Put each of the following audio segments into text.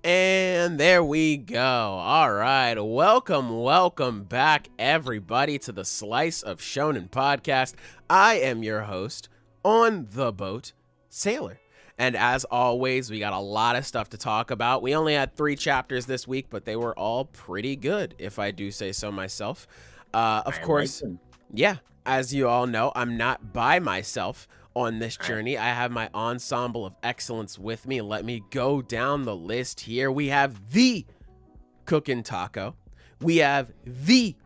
And there we go. All right. Welcome back, everybody, to the Slice of Shonen podcast. I am your host on the boat, Sailor. And as always, we got a lot of stuff to talk about. We only had 3 chapters this week, but they were all pretty good, if I do say so myself. Of course, yeah, as you all know, I'm not by myself on this journey. I have my ensemble of excellence with me. Let me go down the list here. We have the Cookin' Taco. We have the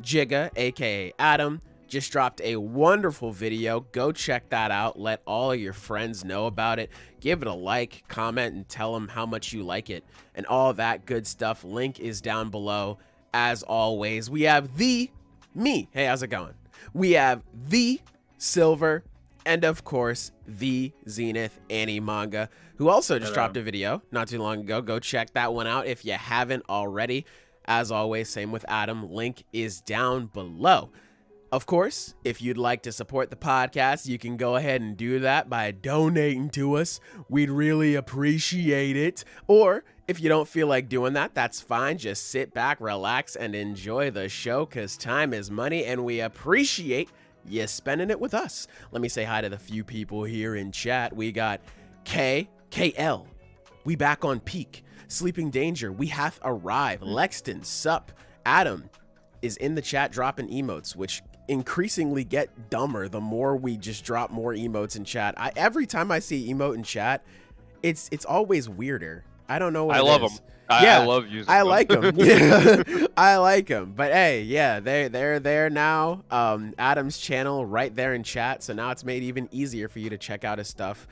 Jigga, aka Adam. Just dropped a wonderful video. Go check that out. Let all of your friends know about it. Give it a like, comment, and tell them how much you like it and all that good stuff. Link is down below. As always, we have the me. Hey, how's it going? We have the Silver. And of course, the Zenith Annie Manga, who also just dropped a video not too long ago. Go check that one out if you haven't already. As always, same with Adam. Link is down below. Of course, if you'd like to support the podcast, you can go ahead and do that by donating to us. We'd really appreciate it. Or if you don't feel like doing that, that's fine. Just sit back, relax, and enjoy the show because time is money and we appreciate you spending it with us. Let me say hi to the few people here in chat. We got KL. We back on peak. Sleeping Danger. We hath arrived. Lexton. Sup. Adam is in the chat dropping emotes, which increasingly get dumber the more we just drop more emotes in chat. Every time I see emote in chat, it's always weirder. I don't know what I it love is. them. I love using them. I like them. Yeah, I like them. But hey, yeah, they're there now. Adam's channel right there in chat. So now it's made even easier for you to check out his stuff.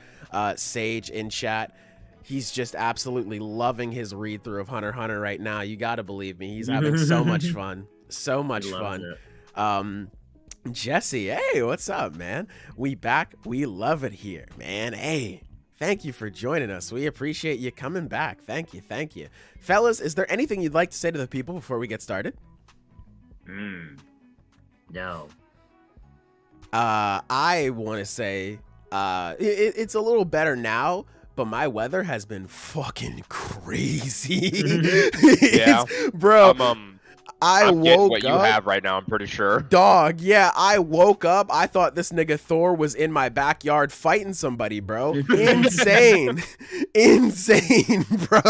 Sage in chat. He's just absolutely loving his read through of Hunter x Hunter right now. You got to believe me. He's having so much fun. So much fun. Jesse, hey, what's up, man? We back. We love it here, man. Hey. Thank you for joining us. We appreciate you coming back. Thank you. Thank you. Fellas, is there anything you'd like to say to the people before we get started? No. I want to say it's a little better now, but my weather has been fucking crazy. Yeah. Bro. I woke what up. You have right now, I'm pretty sure. Dog, yeah, I woke up. I thought this nigga Thor was in my backyard fighting somebody, bro. Insane. Insane, bro.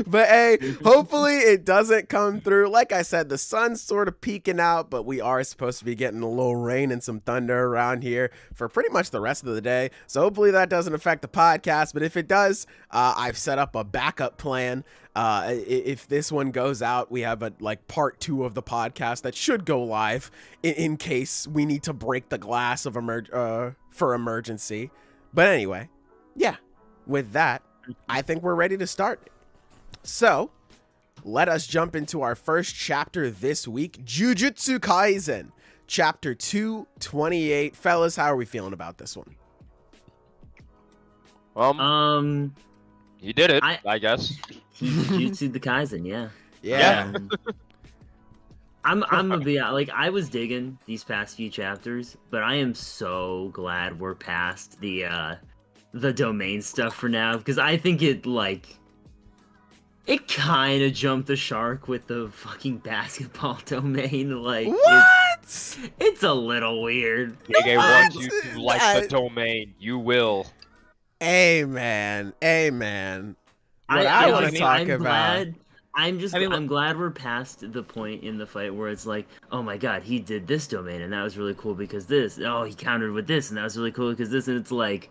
But hey, hopefully it doesn't come through. Like I said, the sun's sort of peeking out, but we are supposed to be getting a little rain and some thunder around here for pretty much the rest of the day. So hopefully that doesn't affect the podcast. But if it does, I've set up a backup plan. If this one goes out, we have a part 2 of the podcast that should go live in case we need to break the glass of for emergency. But anyway, yeah, with that, I think we're ready to start. So let us jump into our first chapter this week, Jujutsu Kaisen, chapter 228. Fellas, how are we feeling about this one? He did it, I guess. Jujutsu Kaisen, yeah. Yeah. I'm gonna be like, I was digging these past few chapters, but I am so glad we're past the domain stuff for now, because I think it kind of jumped the shark with the fucking basketball domain. Like, what? It's a little weird. Gege wants you to like the domain. You will. Amen. What I want to talk about. I'm glad we're past the point in the fight where it's like, oh my god, he did this domain and that was really cool because this. Oh, he countered with this and that was really cool because this. And it's like,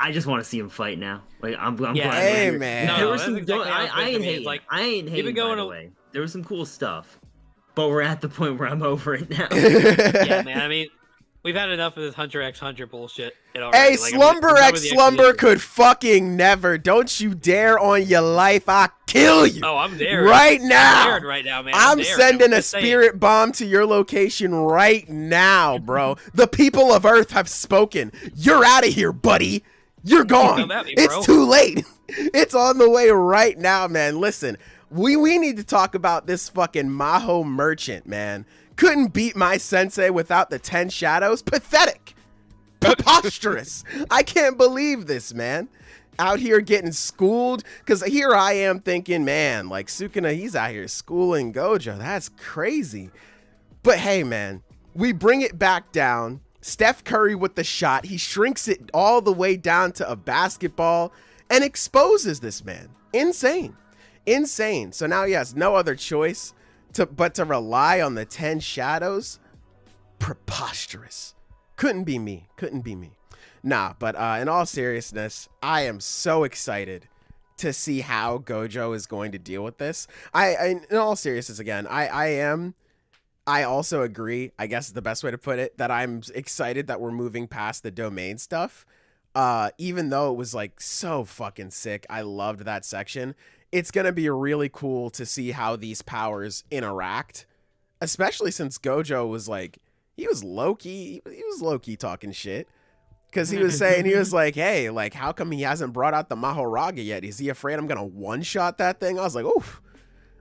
I just want to see him fight now. Like, I'm glad. Hey, man. There was some. I ain't hating. I ain't hating. By the way, there was some cool stuff, but we're at the point where I'm over it now. Yeah, man. I mean, we've had enough of this Hunter x Hunter bullshit. Hey, Slumber x Slumber could fucking never. Don't you dare on your life. I'll kill you. Oh, I'm there. Right now. I'm right now, man. I'm sending a spirit bomb to your location right now, bro. The people of Earth have spoken. You're out of here, buddy. You're gone. It's too late. It's on the way right now, man. Listen, we need to talk about this fucking Maho merchant, man. Couldn't beat my sensei without the 10 shadows. Pathetic. Preposterous. I can't believe this, man. out here getting schooled, because here I am thinking, man, like Sukuna, he's out here schooling Gojo. That's crazy. But hey, man, we bring it back down. Steph Curry with the shot. He shrinks it all the way down to a basketball and exposes this man. Insane. So now he has no other choice but to rely on the 10 shadows. Preposterous. Couldn't be me. Nah, but in all seriousness, I am so excited to see how Gojo is going to deal with this. In all seriousness, again, I also agree, I guess is the best way to put it, that I'm excited that we're moving past the domain stuff. Even though it was like so fucking sick, I loved that section. It's going to be really cool to see how these powers interact, especially since Gojo was like, he was low-key talking shit. Because he was saying, he was like, hey, like, how come he hasn't brought out the Mahoraga yet? Is he afraid I'm going to one-shot that thing? I was like, oof.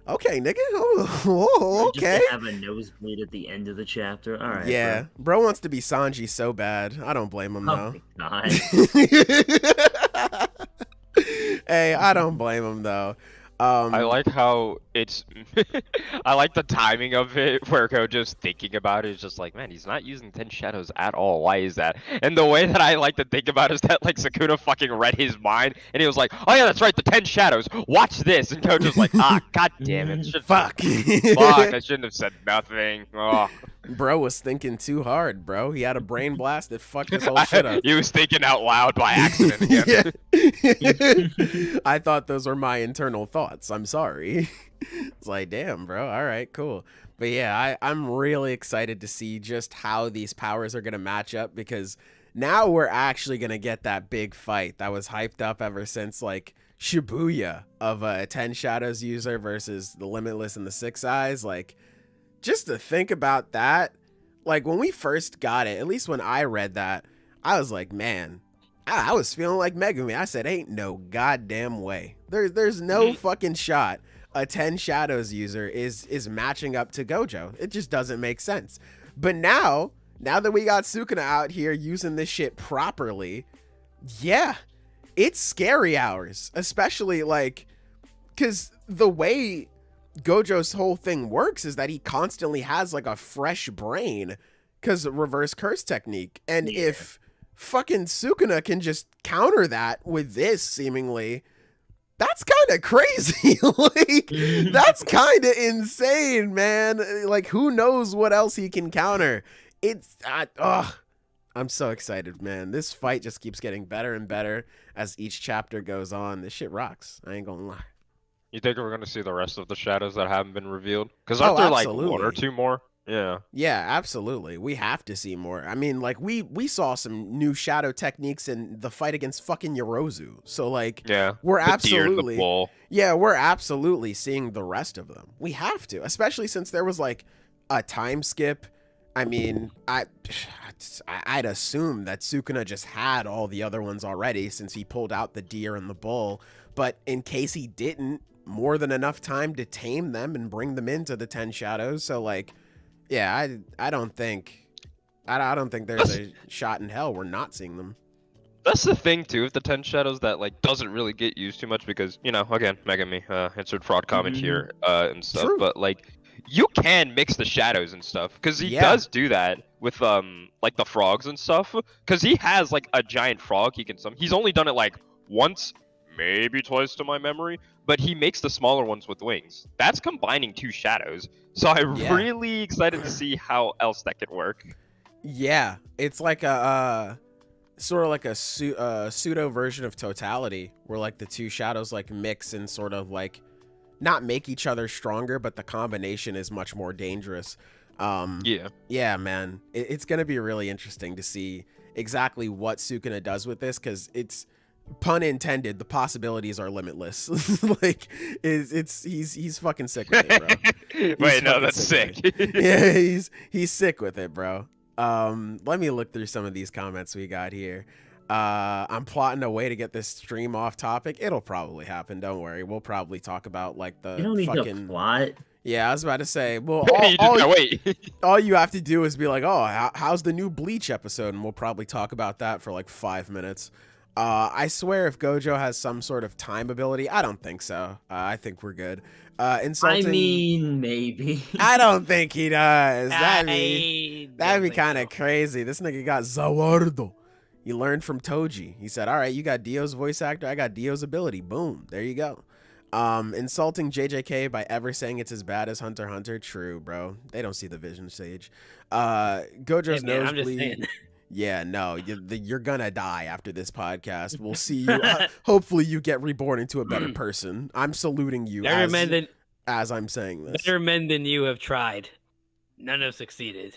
Okay, nigga. Oh, okay. Just to have a nosebleed at the end of the chapter. All right. Yeah. Bro wants to be Sanji so bad. I don't blame him, though. Oh, my God. Hey, I don't blame him, though. I like how it's I like the timing of it where Gojo's thinking about it is just like, man, he's not using 10 shadows at all. Why is that? And the way that I like to think about it is that like Sukuna fucking read his mind and he was like, oh yeah, that's right, the 10 shadows. Watch this. And Gojo's like, god damn it. Fuck. Fuck, I shouldn't have said nothing. Oh. Bro was thinking too hard, bro. He had a brain blast that fucked his whole shit up. He was thinking out loud by accident again. Yeah. I thought those were my internal thoughts. I'm sorry. It's like, damn, bro. All right, cool. But yeah, I'm really excited to see just how these powers are going to match up, because now we're actually going to get that big fight that was hyped up ever since like Shibuya of a 10 Shadows user versus the Limitless and the Six Eyes. Like, just to think about that, like when we first got it, at least when I read that, I was like, man, I was feeling like Megumi. I said, ain't no goddamn way. There's no fucking shot a 10 Shadows user is matching up to Gojo. It just doesn't make sense. But now that we got Sukuna out here using this shit properly, yeah, it's scary hours. Especially like, because the way Gojo's whole thing works is that he constantly has like a fresh brain because of reverse curse technique. And if fucking Sukuna can just counter that with this, seemingly, that's kind of crazy. Like, that's kind of insane, man. Like, who knows what else he can counter? It's I'm so excited, man. This fight just keeps getting better and better as each chapter goes on. This shit rocks. I ain't gonna lie. You think we're gonna see the rest of the shadows that haven't been revealed? Because aren't there like one or two more? Yeah. Yeah, absolutely. We have to see more. I mean, like we saw some new shadow techniques in the fight against fucking Yorozu. So like, yeah, we're absolutely seeing the rest of them. We have to, especially since there was like a time skip. I mean, I'd assume that Sukuna just had all the other ones already since he pulled out the deer and the bull. But in case he didn't, more than enough time to tame them and bring them into the 10 shadows. So like, yeah, I don't think there's a shot in hell we're not seeing them. That's the thing too with the 10 shadows that like doesn't really get used too much because, you know, again, Megami answered fraud comment here and stuff. True. But like, you can mix the shadows and stuff because he does do that with like the frogs and stuff, because he has like a giant frog he can summon. He's only done it like once, maybe twice to my memory, but he makes the smaller ones with wings. That's combining two shadows. So I'm really excited to see how else that could work. Yeah, it's like a sort of like a pseudo version of totality where like the two shadows like mix and sort of like not make each other stronger, but the combination is much more dangerous. Yeah, man, it's gonna be really interesting to see exactly what Sukuna does with this, because it's, pun intended, the possibilities are limitless. Like, he's fucking sick with it, bro. Wait, no, that's sick. Yeah, he's sick with it, bro. Let me look through some of these comments we got here. I'm plotting a way to get this stream off topic. It'll probably happen. Don't worry. We'll probably talk about like the fucking plot. Yeah, I was about to say. Well, all you have to do is be like, "Oh, how's the new Bleach episode?" And we'll probably talk about that for like 5 minutes. I swear if Gojo has some sort of time ability, I don't think so. I think we're good. Insulting. I mean, maybe. I don't think he does. That'd That'd be kind of crazy. This nigga got Zawardo. He learned from Toji. He said, all right, you got Dio's voice actor. I got Dio's ability. Boom. There you go. Insulting JJK by ever saying it's as bad as Hunter x Hunter. True, bro. They don't see the vision, Sage. Gojo's nosebleed. Yeah, no, you're gonna die after this podcast. We'll see you. Hopefully you get reborn into a better person. I'm saluting you as I'm saying this. Better men than you have tried. None have succeeded.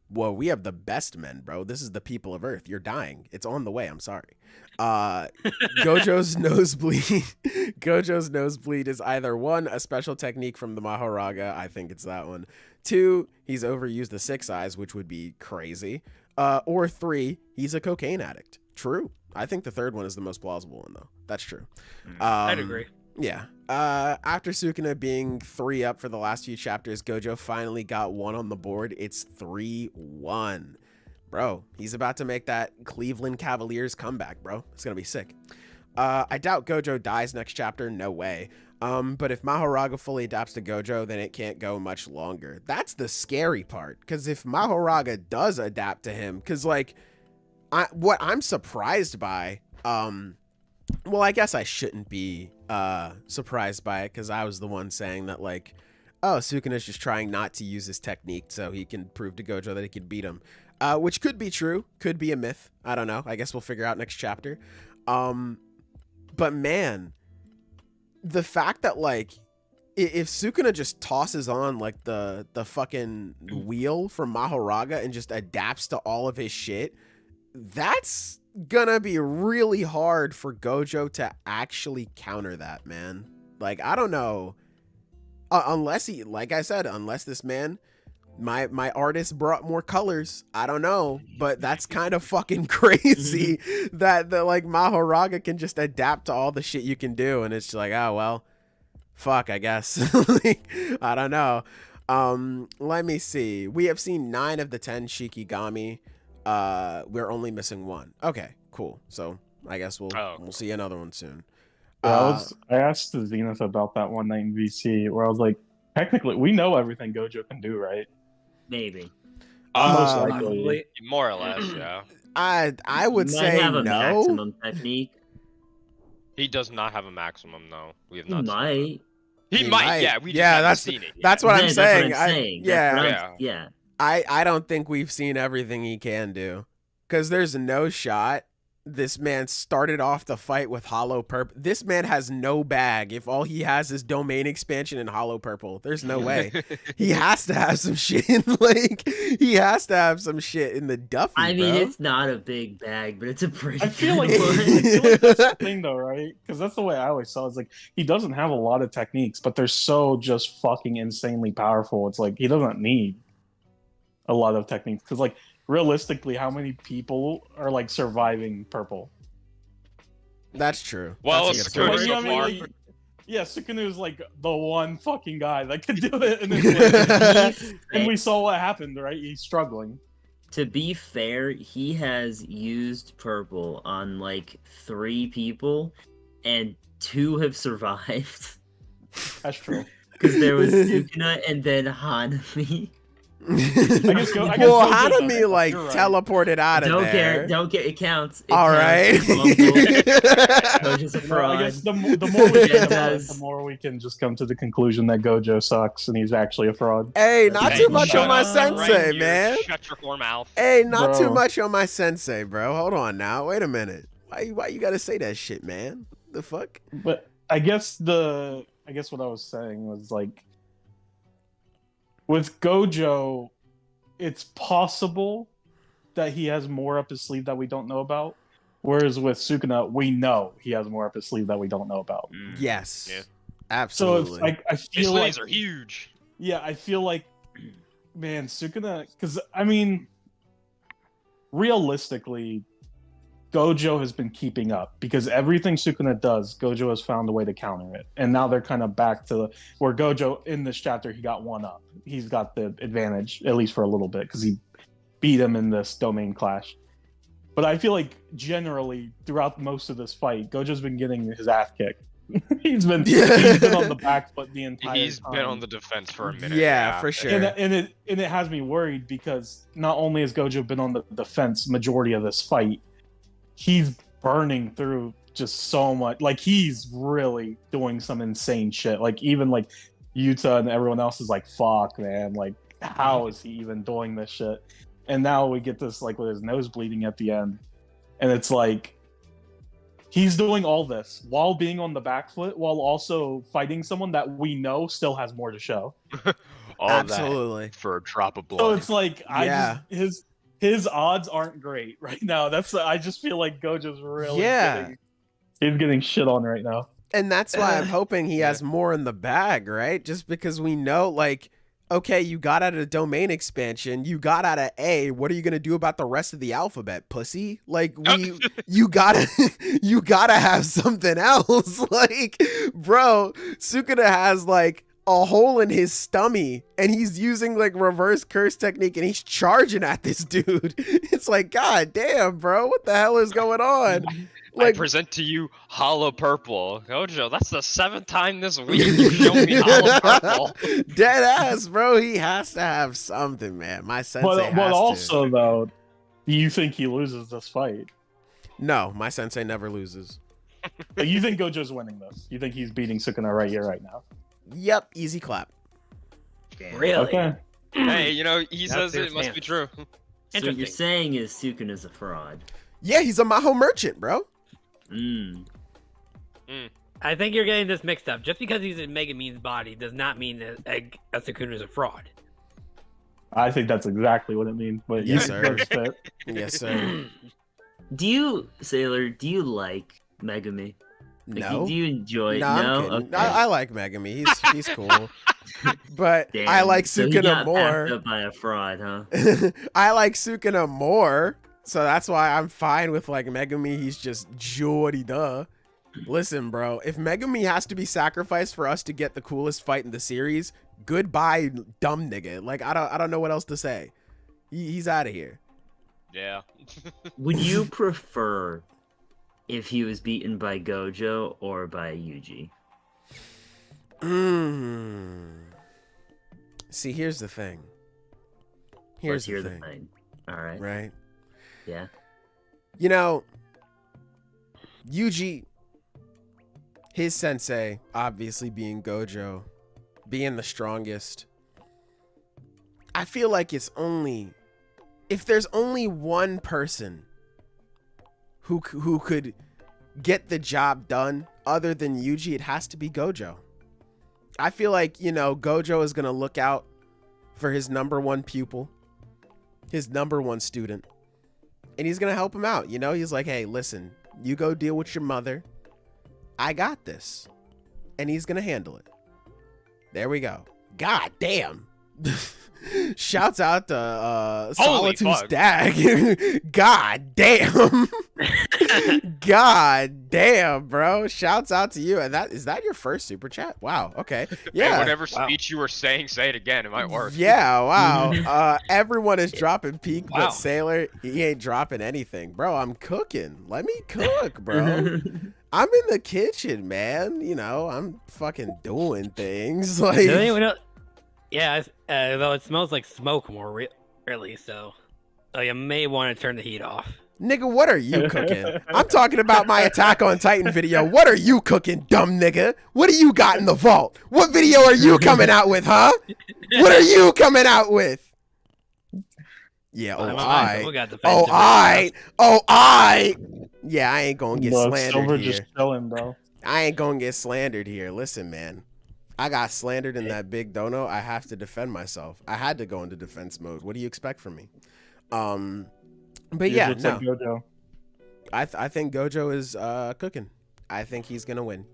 Whoa, we have the best men, bro. This is the people of Earth. You're dying. It's on the way. I'm sorry. Gojo's nosebleed. Gojo's nosebleed is either 1, a special technique from the Mahoraga. I think it's that one. 2, he's overused the 6 eyes, which would be crazy. Or 3, he's a cocaine addict. True. I think the third one is the most plausible one, though. That's true. I'd agree. Yeah. After Sukuna being 3 up for the last few chapters, Gojo finally got 1 on the board. It's 3-1. Bro, he's about to make that Cleveland Cavaliers comeback, bro. It's going to be sick. I doubt Gojo dies next chapter. No way. But if Mahoraga fully adapts to Gojo, then it can't go much longer. That's the scary part. Because if Mahoraga does adapt to him, because, like, what I'm surprised by, well, I guess I shouldn't be surprised by it, because I was the one saying that, like, oh, Sukuna's just trying not to use his technique so he can prove to Gojo that he can beat him. Which could be true, could be a myth. I don't know. I guess we'll figure out next chapter. But man, the fact that, like, if Sukuna just tosses on, like, the fucking wheel from Mahoraga and just adapts to all of his shit, that's gonna be really hard for Gojo to actually counter that, man. Like, I don't know. Unless he, like I said, unless this man, my artist brought more colors, I don't know, but that's kind of fucking crazy that like Mahoraga can just adapt to all the shit you can do, and it's just like, oh well, fuck, I guess. Like, I don't know. Let me see. We have seen 9 of the 10 Shikigami. We're only missing 1. Okay, cool. So I guess we'll see another one soon. I asked the Zenith about that one night in VC, where I was like, technically, we know everything Gojo can do, right? Maybe. Most likely. More or less, yeah. I would Might say have a no. maximum technique. He does not have a maximum, no. We have He not. might. He might, yeah. We just Yeah, haven't that's seen it. that's what I'm Yeah, saying. That's what I'm saying. Yeah. I don't think we've seen everything he can do, because there's no shot this man started off the fight with Hollow Purple. This man has no bag if all he has is domain expansion and Hollow Purple. There's no way. He has to have some shit in, like, he has to have some shit in the Duffy, I mean, bro. it's not a big bag, but it's a pretty I feel like, good one. that's the thing, though, right? Because that's the way I always saw it. It's like, he doesn't have a lot of techniques, but they're so just fucking insanely powerful. It's like, he doesn't need a lot of techniques. Because, like, realistically, how many people are, like, surviving purple? That's true. Well, That's a good Sukuna point. so far. like, yeah, Sukuna is like the one fucking guy that could do it, and, it's like, and we saw what happened, right? He's struggling. To be fair, he has used purple on like 3 people, and 2 have survived. That's true. Because there was Sukuna and then Hanami. Well, Gojo Hanami, does it. like, You're right. teleported out of there. Don't care. It counts. It All counts. right. Gojo's a fraud. I guess the more we get about it, Yes. the more we can just come to the conclusion that Gojo sucks and he's actually a fraud. Hey, not Hey, too much shut on my up sensei, right here. man. Shut your whore mouth. Hey, not Bro. too much on my sensei, bro. Hold on now. Wait a minute. Why you gotta say that shit, man? The fuck? But I guess what I was saying was, like, with Gojo, it's possible that he has more up his sleeve that we don't know about. Whereas with Sukuna, we know he has more up his sleeve that we don't know about. Yes. Yeah. So Absolutely. it's like, I His feel like, sleeves are huge. yeah, I feel like, man, Sukuna, because I mean, realistically, Gojo has been keeping up because everything Sukuna does, Gojo has found a way to counter it. And now they're kind of back to where Gojo, in this chapter, he got 1 up. He's got the advantage, at least for a little bit, because he beat him in this domain clash. But I feel like generally throughout most of this fight, Gojo's been getting his ass kicked. he's been on the back foot the entire time. He's been on the defense for a minute. Yeah, for sure. And it has me worried because not only has Gojo been on the defense majority of this fight, he's burning through just so much. Like, he's really doing some insane shit. Like, even like Yuta and everyone else is like, fuck, man. Like, how is he even doing this shit? And now we get this, like, with his nose bleeding at the end. And it's like, he's doing all this while being on the back foot, while also fighting someone that we know still has more to show. Absolutely. That for a drop of blood. So it's like, his odds aren't great right now. I just feel like Gojo's really he's getting shit on right now. And that's why I'm hoping he has more in the bag, right? Just because we know, like, okay, you got out of the domain expansion, you got out of A, what are you gonna do about the rest of the alphabet, pussy? Like, you gotta have something else. Like, bro, Sukuna has like a hole in his stomach and he's using like reverse curse technique and he's charging at this dude. It's like, god damn, bro, what the hell is going on? Like, I present to you Hollow Purple. Gojo, that's the 7th time this week you showed me Hollow Purple. Dead ass, bro. He has to have something, man. My sensei But also, though, do you think he loses this fight? No, my sensei never loses. You think Gojo's winning this? You think he's beating Sukuna right here, right now? Yep, easy clap. Really? Okay. Hey, you know, he says it must be true. So what you're saying is Sukuna's a fraud. Yeah, he's a Maho merchant, bro. I think you're getting this mixed up. Just because he's in Megumin's body does not mean that Sukuna is a fraud. I think that's exactly what it means. But Yes, sir. Fit. Yes, sir. Do you like Megumi? Like, No. do you enjoy? No, I'm no, kidding. okay. I like Megami. He's cool. But Damn. I like So he Sukuna got more. backed up by a fraud, huh? I like Sukuna more. So that's why I'm fine with like Megumi. He's just Jordy duh. Listen, bro, if Megumi has to be sacrificed for us to get the coolest fight in the series, goodbye, dumb nigga. Like, I don't know what else to say. He's out of here. Yeah. Would you prefer if he was beaten by Gojo or by Yuji? See, here's the thing. Here's Let's the hear thing. All right. Right? Yeah. You know, Yuji, his sensei, obviously being Gojo, being the strongest, I feel like if there's only one person who could get the job done other than Yuji, it has to be Gojo. I feel like, you know, Gojo is going to look out for his number one pupil, his number one student, and he's going to help him out. You know, he's like, hey, listen, you go deal with your mother. I got this. And he's going to handle it. There we go. God damn. Shouts out to Solitude's dad. God damn. God damn, bro. Shouts out to you. And is that your first super chat? Wow. Okay. Yeah. Hey, whatever speech you were saying, say it again. It might work. Yeah. Wow. Everyone is dropping peak, but Sailor, he ain't dropping anything, bro. I'm cooking. Let me cook, bro. I'm in the kitchen, man. You know, I'm fucking doing things. Like, yeah, though it smells like smoke more, really. So, you may want to turn the heat off. Nigga, what are you cooking? I'm talking about my Attack on Titan video. What are you cooking, dumb nigga? What do you got in the vault? What video are you coming out with, huh? What are you coming out with? Yeah, Yeah, I ain't gonna get slandered here. Just chilling, bro. I ain't gonna get slandered here. Listen, man. I got slandered in that big dono. I have to defend myself. I had to go into defense mode. What do you expect from me? But yeah, no. Gojo. I think Gojo is cooking. I think he's gonna win.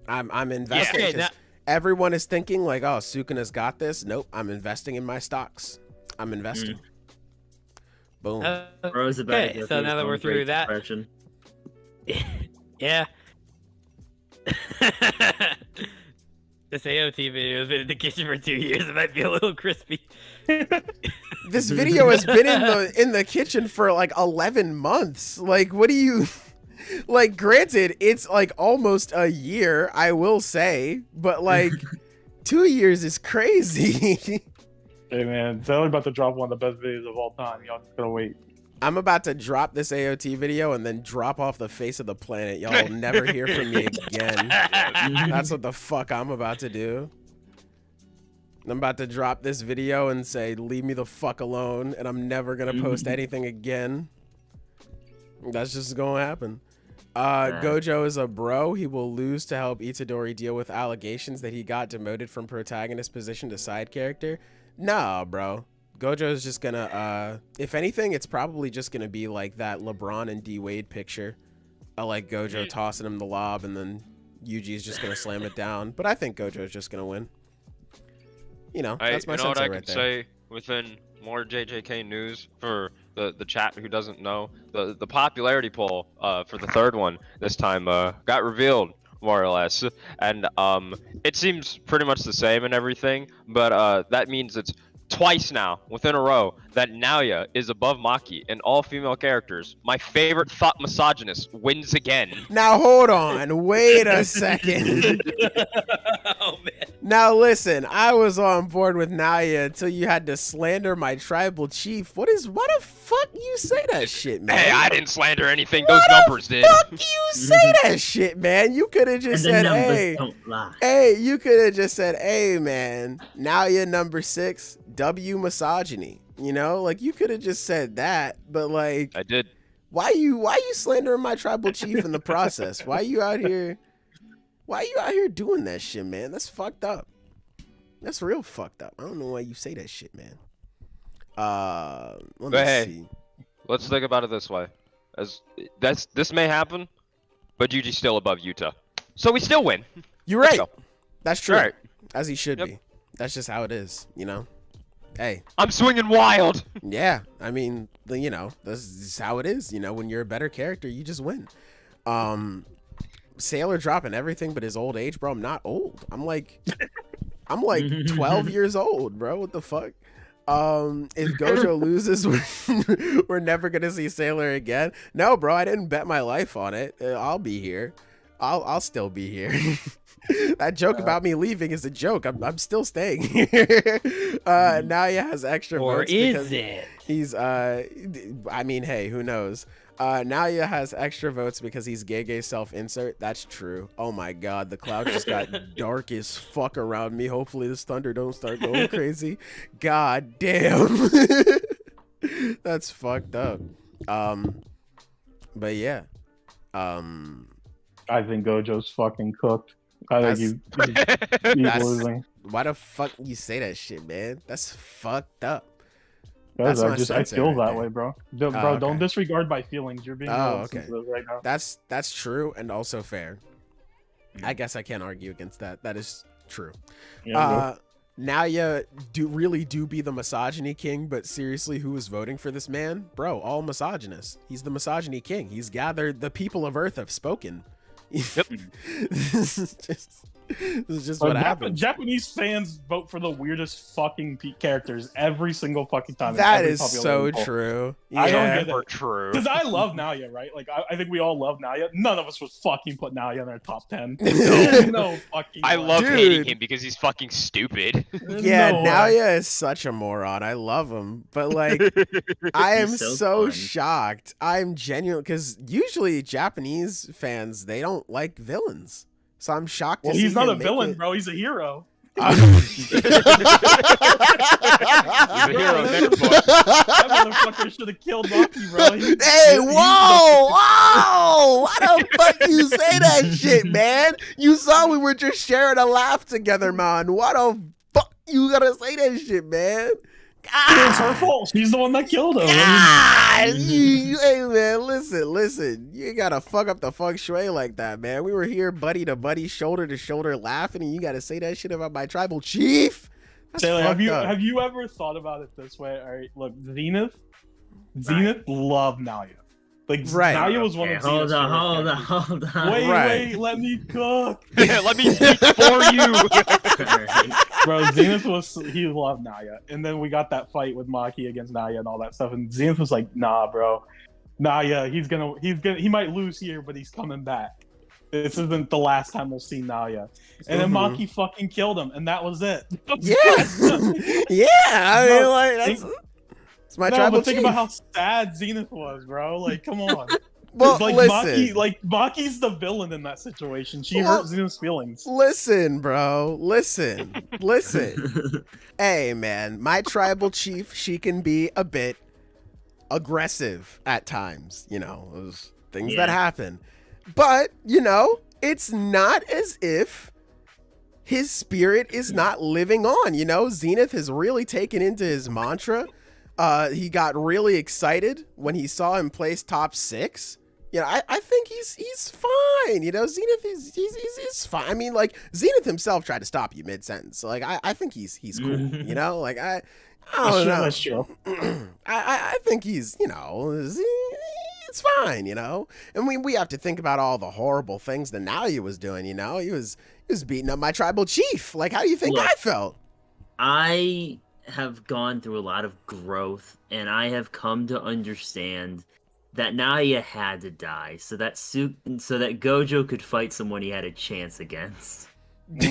I'm investing. Yeah. Everyone is thinking like, oh, Sukuna's got this. Nope, I'm investing in my stocks. I'm investing. Boom. Okay, so now that we're through that, yeah. This AOT video has been in the kitchen for 2 years. It might be a little crispy. This video has been in the kitchen for like 11 months. Like, what do you like? Granted, it's like almost a year, I will say, but like 2 years is crazy. Hey man, Taylor's about to drop one of the best videos of all time. Y'all just gotta wait. I'm about to drop this AOT video and then drop off the face of the planet. Y'all will never hear from me again. That's what the fuck I'm about to do. I'm about to drop this video and say, leave me the fuck alone, and I'm never gonna post anything again. That's just gonna happen. Gojo is a bro. He will lose to help Itadori deal with allegations that he got demoted from protagonist position to side character. Nah, bro. Gojo is just gonna, if anything, it's probably just gonna be like that LeBron and D Wade picture. I like Gojo tossing him the lob, and then Yuji is just gonna slam it down. But I think Gojo is just gonna win. You know, that's my what I right can there. say within more JJK news for the chat who doesn't know, the popularity poll for the third one this time got revealed more or less, and it seems pretty much the same and everything, but that means it's twice now within a row that Naoya is above Maki in all female characters. My favorite thought misogynist wins again. Now hold on, wait a second. Oh man. Now listen, I was on board with Naoya until you had to slander my tribal chief. Why the fuck you say that shit, man? Hey, I didn't slander anything. Those numbers did. Fuck you say that shit, man. You could have just said, hey, you could have just said, hey, man, Naoya number 6, W misogyny. You know, like you could have just said that, but like I did. Why you slandering my tribal chief in the process? Why you out here doing that shit, man? That's fucked up. That's real fucked up. I don't know why you say that shit, man. Let me see. Let's think about it this way. This may happen, but Yuji's still above Yuta. So we still win. You're right. That's true. Right. As he should be. That's just how it is, you know? Hey. I'm swinging wild. Yeah. I mean, you know, this is how it is. You know, when you're a better character, you just win. Sailor dropping everything but his old age, bro. I'm not old. I'm like 12 years old, bro. What the fuck? If Gojo loses, we're never gonna see Sailor again. No, bro, I didn't bet my life on it. I'll be here. I'll still be here. That joke about me leaving is a joke. I'm still staying here. Now he has extra votes because he's I mean, hey, who knows? Naoya has extra votes because he's gay self-insert. That's true. Oh my god, the cloud just got dark as fuck around me. Hopefully this thunder don't start going crazy. God damn. That's fucked up. But yeah. I think Gojo's fucking cooked. I think he's losing. Why the fuck you say that shit, man? That's fucked up. Guys, I feel that way, bro. Bro, don't disregard my feelings. You're being sensitive right now. That's true and also fair. I guess I can't argue against that. That is true. Naoya do be the misogyny king, but seriously, who is voting for this man? Bro, all misogynists. He's the misogyny king. He's gathered the people of Earth have spoken. Yep. This is just what happens. Japanese fans vote for the weirdest fucking characters every single fucking time. That is so true. Yeah. I don't get it. True. Because I love Naoya, right? Like, I think we all love Naoya. None of us would fucking put Naoya in our top 10. No fucking I love hating him because he's fucking stupid. Yeah, Naoya is such a moron. I love him. But, like, I am so shocked. I'm genuine, because usually Japanese fans, they don't like villains. So I'm shocked. Well, he's not a villain, bro. He's a hero. He's a hero, that motherfucker should have killed Maki, bro. Hey, whoa! Why the fuck you say that shit, man? You saw we were just sharing a laugh together, man. Why the fuck you gotta say that shit, man? It's her fault. She's the one that killed him. Hey man, listen. You gotta fuck up the feng shui like that, man. We were here buddy to buddy, shoulder to shoulder, laughing, and you gotta say that shit about my tribal chief. Taylor, have you ever thought about it this way? All right, look, Zenith love Naoya. Like Right. Naya was one of Hold Xena's on, favorite hold characters. on. Wait, let me cook. Yeah, let me speak for you. Alright. Bro, he loved Naya. And then we got that fight with Maki against Naya and all that stuff. And Zenith was like, nah, bro. Naya, he might lose here, but he's coming back. This isn't the last time we'll see Naya. And then Maki fucking killed him, and that was it. Yeah. Yeah. I mean, like, that's my tribal but think chief. about how sad Zenith was, bro. Like, come on. Well, like listen. Maki's the villain in that situation. She Well, hurt Zenith's feelings. Listen, bro. Listen. Hey, man, my tribal chief, she can be a bit aggressive at times. You know, those things that happen. But, you know, it's not as if his spirit is not living on. You know, Zenith has really taken into his mantra. He got really excited when he saw him place top 6. You know, I think he's fine. You know, Zenith he's fine. I mean, like, Zenith himself tried to stop you mid-sentence. So, like, I think he's cool. You know, like, I don't know. That's true. I think he's, you know, it's fine, you know. And we have to think about all the horrible things that Naya was doing, you know. He was beating up my tribal chief. Like, how do you think I felt? I have gone through a lot of growth, and I have come to understand that Naya had to die so that Gojo could fight someone he had a chance against. You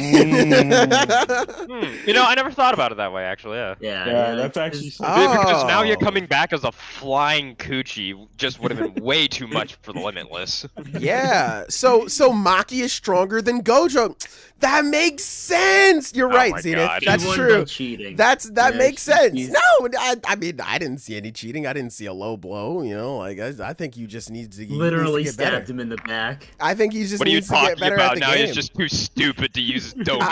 know, I never thought about it that way, actually. Yeah, that's actually so because now you're coming back as a flying coochie just would have been way too much for the Limitless. Yeah. So Maki is stronger than Gojo. That makes sense. You're right, Zenith. God. That's She won true. by cheating. That makes sense. she's- No, I mean, I didn't see any cheating. I didn't see a low blow. You know, like I think you just need to Literally get better. stabbed him in the back. I think he just What are you needs to get talking better about? at the Now game. he's just too stupid to use his domain.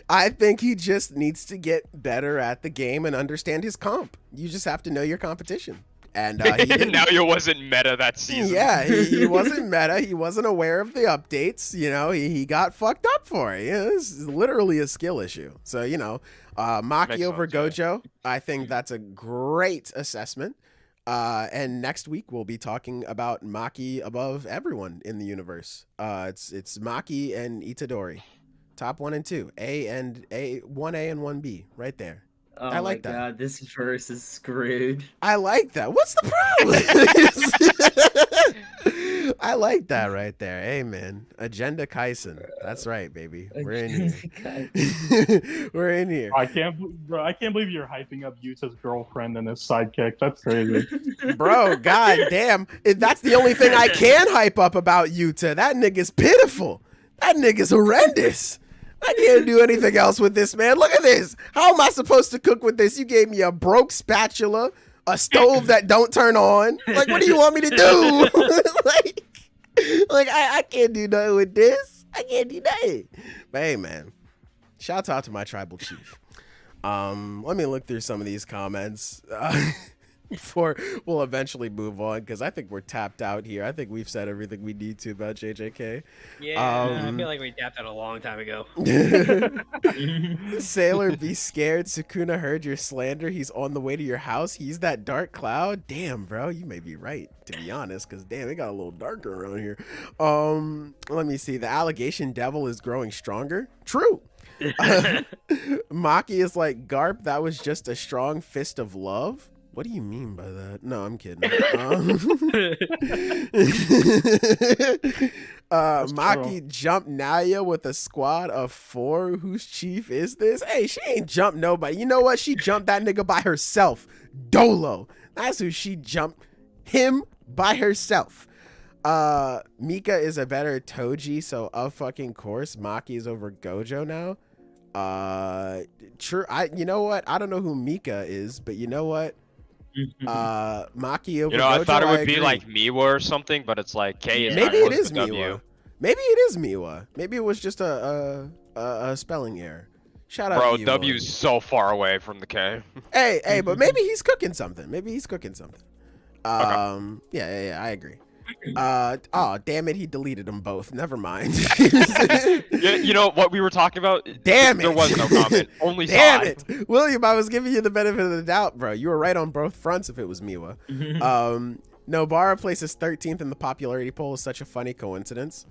I think he just needs to get better at the game and understand his comp. You just have to know your competition. And he didn't. Now you wasn't meta that season. Yeah, he wasn't meta. He wasn't aware of the updates. You know, he got fucked up for it. You know, this is literally a skill issue. So, you know, Maki Makes over sense, Gojo, I think that's a great assessment. And next week we'll be talking about Maki above everyone in the universe. It's Maki and Itadori, top 1 and 2, 1A and 1B, right there. Oh I like my that. god, this verse is screwed. I like that. What's the problem? I like that right there. Hey, man. Agenda Kaisen. That's right, baby. We're in here. We're in here. I can't believe you're hyping up Yuta's girlfriend and his sidekick. That's crazy. Bro, god damn. That's the only thing I can hype up about Yuta. That nigga's pitiful. That nigga's horrendous. I can't do anything else with this, man. Look at this. How am I supposed to cook with this? You gave me a broke spatula, a stove that don't turn on. Like, what do you want me to do? like I can't do nothing with this. I can't do nothing. But hey, man, shout out to my tribal chief. Let me look through some of these comments before we'll eventually move on, because I think we're tapped out here. I think we've said everything we need to about JJK. Yeah, I feel like we tapped out a long time ago. Sailor, be scared. Sukuna heard your slander. He's on the way to your house. He's that dark cloud. Damn, bro, you may be right, to be honest, because damn, it got a little darker around here. Let me see. The allegation devil is growing stronger. True. Maki is like, Garp, that was just a strong fist of love. What do you mean by that? No, I'm kidding. Maki jumped Naya with a squad of 4. Whose chief is this? Hey, she ain't jumped nobody. You know what? She jumped that nigga by herself. Dolo. That's who she jumped. Him by herself. Mika is a better Toji, so of fucking course Maki is over Gojo now. True. You know what? I don't know who Mika is, but you know what? Maki over Gojo, I thought it would be agree. like Miwa or something, but it's like K is Maybe not it is close to Miwa. W. Maybe it is Miwa. Maybe it was just a spelling error. Shout out Bro, to you. W's so far away from the K. Hey, but maybe he's cooking something. Yeah, I agree. Oh, damn it, he deleted them both. Never mind. You know what we were talking about? Damn it. There was no comment. Only Damn side. it. William, I was giving you the benefit of the doubt, bro. You were right on both fronts if it was Miwa. Nobara places 13th in the popularity poll is such a funny coincidence.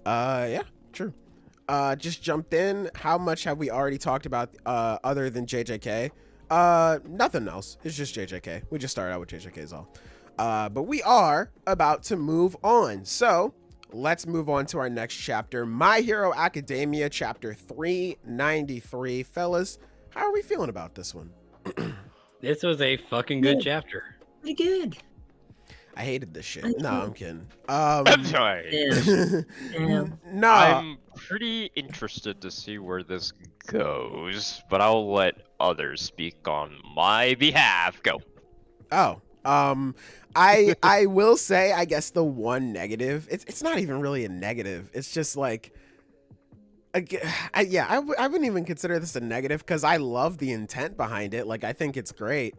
Yeah, true. Just jumped in. How much have we already talked about other than JJK? Nothing else. It's just JJK. We just started out with JJK is all. But we are about to move on. So let's move on to our next chapter. My Hero Academia, chapter 393. Fellas, how are we feeling about this one? This was a fucking good chapter. Pretty good. I hated this shit. Thank No, you. I'm kidding. I'm sorry. No. I'm pretty interested to see where this goes, but I'll let others speak on my behalf. Go. Oh, I will say, I guess the one negative, it's not even really a negative. It's just like, I wouldn't even consider this a negative because I love the intent behind it. Like, I think it's great.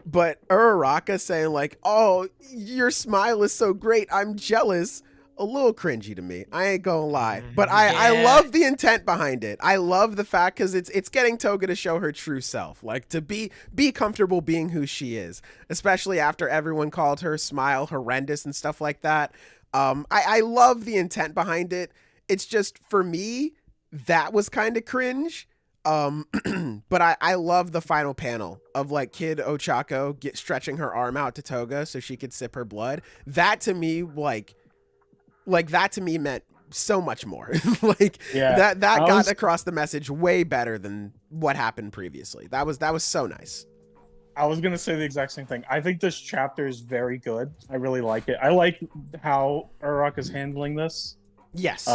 But Uraraka saying like, oh, your smile is so great, I'm jealous. A little cringy to me. I ain't gonna lie. But I love the intent behind it. I love the fact because it's getting Toga to show her true self. Like to be comfortable being who she is. Especially after everyone called her smile horrendous and stuff like that. I love the intent behind it. It's just for me, that was kind of cringe. But I love the final panel of like Kid Ochako stretching her arm out to Toga so she could sip her blood. That to me, like that to me meant so much more. That got across the message way better than what happened previously. That was so nice. I was gonna say the exact same thing. I think this chapter is very good. I really like it. I like how Uraraka is handling this. Yes.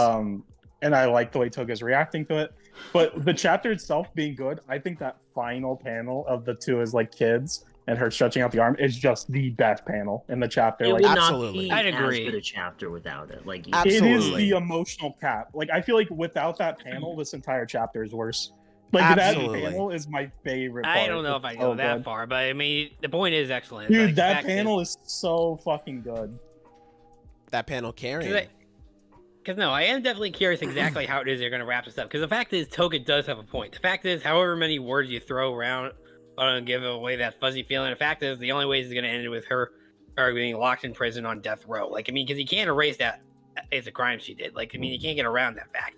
And I like the way Toga's reacting to it. But the chapter itself being good, I think that final panel of the two as like kids and her stretching out the arm is just the best panel in the chapter. It Like, would absolutely. not be I'd agree. as good a chapter without it. Like, Absolutely. it is the emotional cap. Like, I feel like without that panel, this entire chapter is worse. Like, Absolutely. that panel is my favorite part. I don't know if I go so that good. far, but I mean, the point is excellent. Dude, Like, the that fact panel is so fucking good. That panel carrying. Because no, I am definitely curious exactly how it is they're going to wrap this up. Because the fact is, Toga does have a point. The fact is, however many words you throw around and give away that fuzzy feeling, the fact is, the only way is going to end with her being locked in prison on death row. Like, I mean, because you can't erase that as a crime she did. Like, I mean, you can't get around that fact.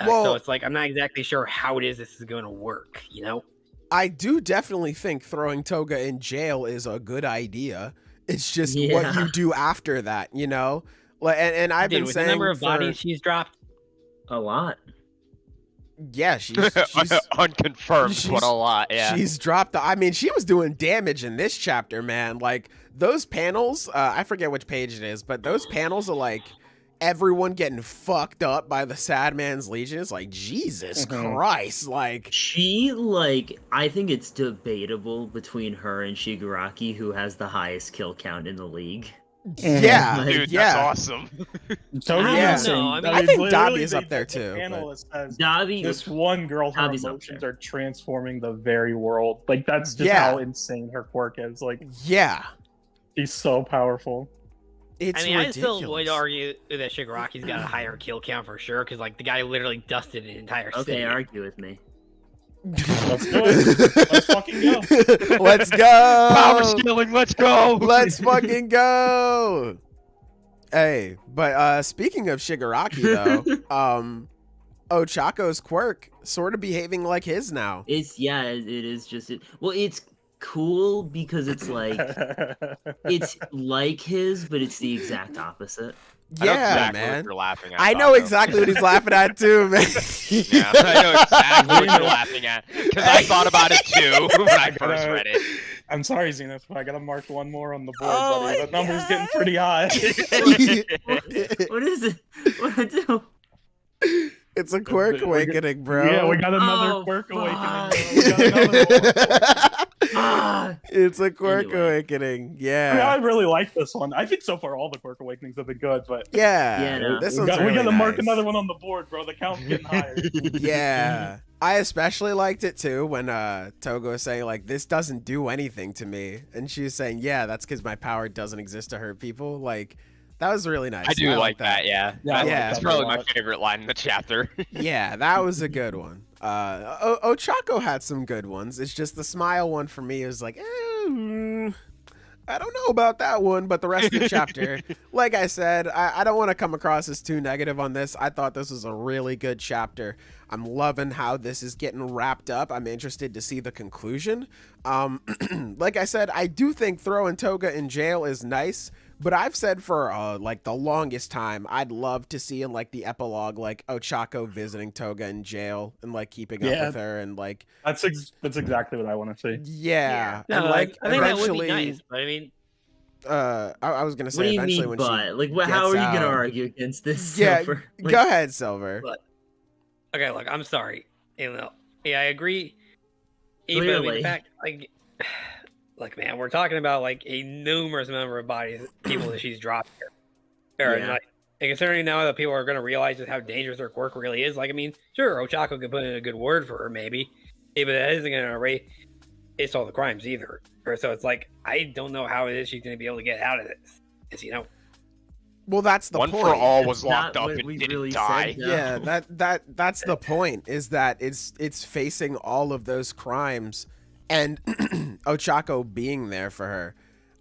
So it's like, I'm not exactly sure how it is this is going to work, you know? I do definitely think throwing Toga in jail is a good idea. It's just what you do after that, you know? Like, and I've been with saying the number of bodies she's dropped. a lot. Yeah, she's Unconfirmed, but a lot. Yeah. She's dropped. I mean, she was doing damage in this chapter, man. Like those panels. I forget which page it is, but those panels are like everyone getting fucked up by the Sad Man's Legion. It's like Jesus Christ. Like She, like, I think it's debatable between her and Shigaraki who has the highest kill count in the league. yeah, Dude, yeah. that's awesome. Toga's Yeah. insane. No, I mean, I think literally, Dabi is they up there put the too, panel that says, Dabi, this one girl, her Dabi's up emotions there. are transforming the very world. Like, that's just Yeah. how insane her quirk is. Like, Yeah. she's so powerful. It's I mean, ridiculous. I still would argue that Shigaraki's got a higher kill count for sure, because like the guy literally dusted an entire city. okay, argue with me. Let's do it. Let's fucking go. Let's go. Power scaling, let's go. Let's fucking go. Hey, but speaking of Shigaraki though, Ochako's quirk sort of behaving like his now. It is just it. Well, it's cool because it's like it's like his, but it's the exact opposite. I know Yeah, exactly man. what you're laughing at. I know exactly what he's laughing at too, man. Yeah, I know exactly what you're laughing at because I thought about it too when I first read it. I'm sorry, Zenith, but I gotta mark one more on the board, Oh buddy. my That number's God. getting pretty high. What is it? What I do? It's a quirk awakening, bro. Yeah, we got another Oh, quirk fuck. awakening. We got another one. Ah, It's a quirk Anyway. awakening. I mean, I Yeah. really like this one. I think so far all the quirk awakenings have been good, but Yeah. Yeah, no. This we one's got, really we gotta mark nice. another one on the board, bro. The count's getting higher. Yeah. I especially liked it too when Togo was saying like this doesn't do anything to me, and she was saying, yeah, that's because my power doesn't exist to hurt people. Like that was really nice. I do like that. Yeah, Yeah, I like That's that probably a my lot. favorite line in the chapter. Yeah, that was a good one. Ochako had some good ones. It's just the smile one for me is like, I don't know about that one, but the rest of the chapter, like I said, I don't want to come across as too negative on this. I thought this was a really good chapter. I'm loving how this is getting wrapped up. I'm interested to see the conclusion. Like I said, I do think throwing Toga in jail is nice, but I've said for like the longest time, I'd love to see in like the epilogue, like Ochako visiting Toga in jail and like keeping up with her and like that's exactly what I want to see. Yeah, No, and like I think that would eventually, be nice. But I mean, I was gonna say What do you eventually mean, when but? she Like, gets how are you going to out- argue against this? Yeah, Silver? Like, go ahead, Silver. But- okay, look, I'm sorry. You know, yeah, I agree. But I mean, Clearly. in fact, like, look, man, we're talking about like a numerous number of people that she's dropped here. And, Yeah. like, and considering now that people are going to realize just how dangerous her work really is, like, I mean, sure, Ochako could put in a good word for her, maybe, but that isn't going to erase all the crimes either. Or so it's like, I don't know how it is she's going to be able to get out of this. Because, you know, Well, that's the One point. for all That's was locked not up what and we didn't really die. said, no. Yeah, that's the point. Is that it's facing all of those crimes, and Ochako being there for her.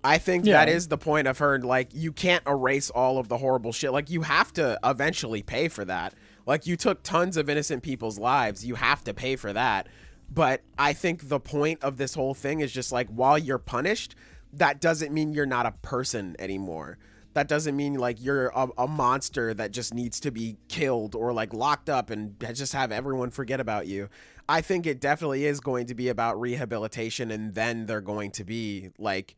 I think that is the point of her. Like, you can't erase all of the horrible shit. Like, you have to eventually pay for that. Like, you took tons of innocent people's lives. You have to pay for that. But I think the point of this whole thing is just like, while you're punished, that doesn't mean you're not a person anymore. That doesn't mean like you're a monster that just needs to be killed or like locked up and just have everyone forget about you. I think it definitely is going to be about rehabilitation, and then they're going to be like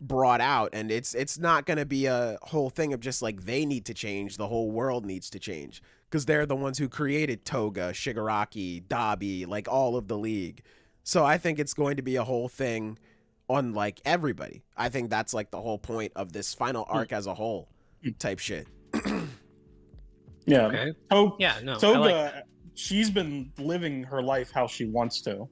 brought out, and it's not going to be a whole thing of just like they need to change, the whole world needs to change, because they're the ones who created Toga, Shigaraki, Dabi, like all of the league. So I think it's going to be a whole thing on like everybody. I think that's like the whole point of this final arc as a whole type shit. Yeah. okay. Yeah, no. I Toga, like she's been living her life how she wants to.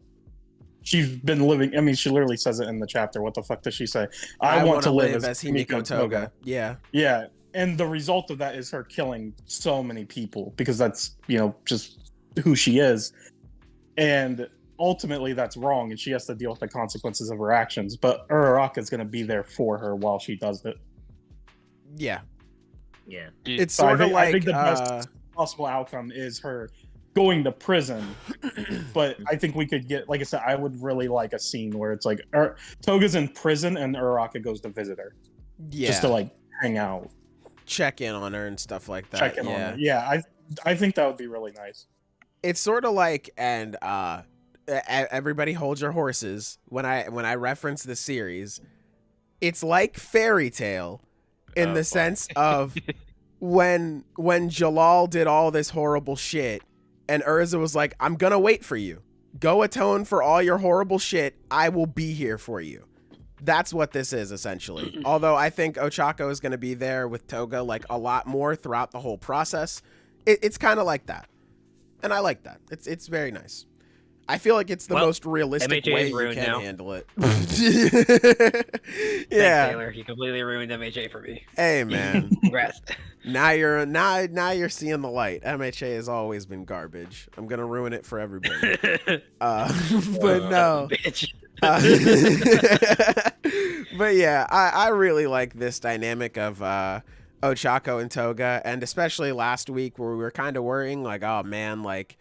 She's been living. I mean, she literally says it in the chapter. What the fuck does she say? I want to live as Himiko Toga. Yeah. Yeah, and the result of that is her killing so many people because that's, you know, just who she is. And ultimately that's wrong, and she has to deal with the consequences of her actions. But Uraraka is going to be there for her while she does it. Yeah. Yeah. It's So sort of like I think the best possible outcome is her going to prison. But I think we could get, like I said, I would really like a scene where it's like Toga's in prison and Uraraka goes to visit her. yeah, Just to like hang out, check in on her and stuff like that. check in on her. Yeah, I think that would be really nice. It's sort of like, and everybody hold your horses when I reference the series. It's like Fairy Tale in the sense of when Jalal did all this horrible shit and Urza was like, I'm gonna wait for you, go atone for all your horrible shit, I will be here for you. That's what this is essentially. Although I think Ochako is gonna be there with Toga like a lot more throughout the whole process. It's kind of like that, and I like that. It's very nice. I feel like it's the most realistic MHA way is you ruined can now. handle it. Thanks, Yeah. Taylor. You completely ruined MHA for me. Hey man. Congrats. Now you're seeing the light. MHA has always been garbage. I'm gonna ruin it for everybody. But no. Bitch. But yeah, I really like this dynamic of Ochako and Toga, and especially last week where we were kind of worrying like, oh man, like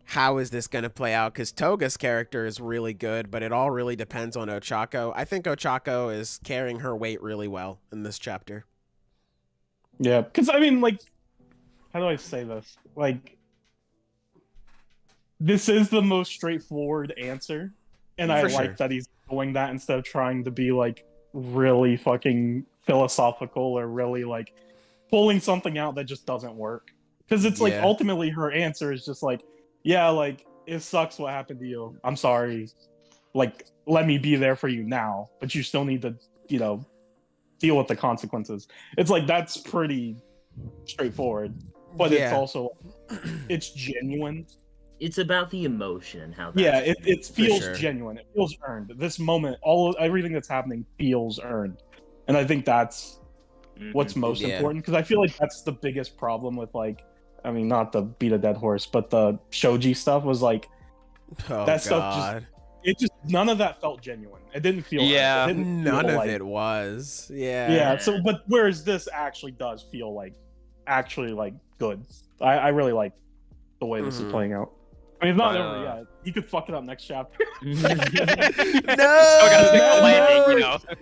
how is this going to play out? Because Toga's character is really good, but it all really depends on Ochako. I think Ochako is carrying her weight really well in this chapter. Yeah, because I mean, like, how do I say this? Like, this is the most straightforward answer, and I For like sure. that he's doing that instead of trying to be like really fucking philosophical or really like pulling something out that just doesn't work. Because it's like Yeah. ultimately her answer is just like, yeah, like it sucks what happened to you. I'm sorry. Like, let me be there for you now, but you still need to, you know, deal with the consequences. It's like that's pretty straightforward, but it's Yeah. also it's genuine. It's about the emotion and how that. Yeah, it feels sure. genuine. It feels earned. This moment, everything that's happening feels earned, and I think that's what's most Yeah. important, because I feel like that's the biggest problem with, like, I mean, not to beat a dead horse, but the shoji stuff was like Oh that stuff God. it just none of that felt genuine. It didn't feel. Yeah. It didn't None feel of like, it was. Yeah. Yeah. So, but whereas this actually does feel like good. I really like the way this is playing out. I mean, it's not over yet. He could fuck it up next chapter.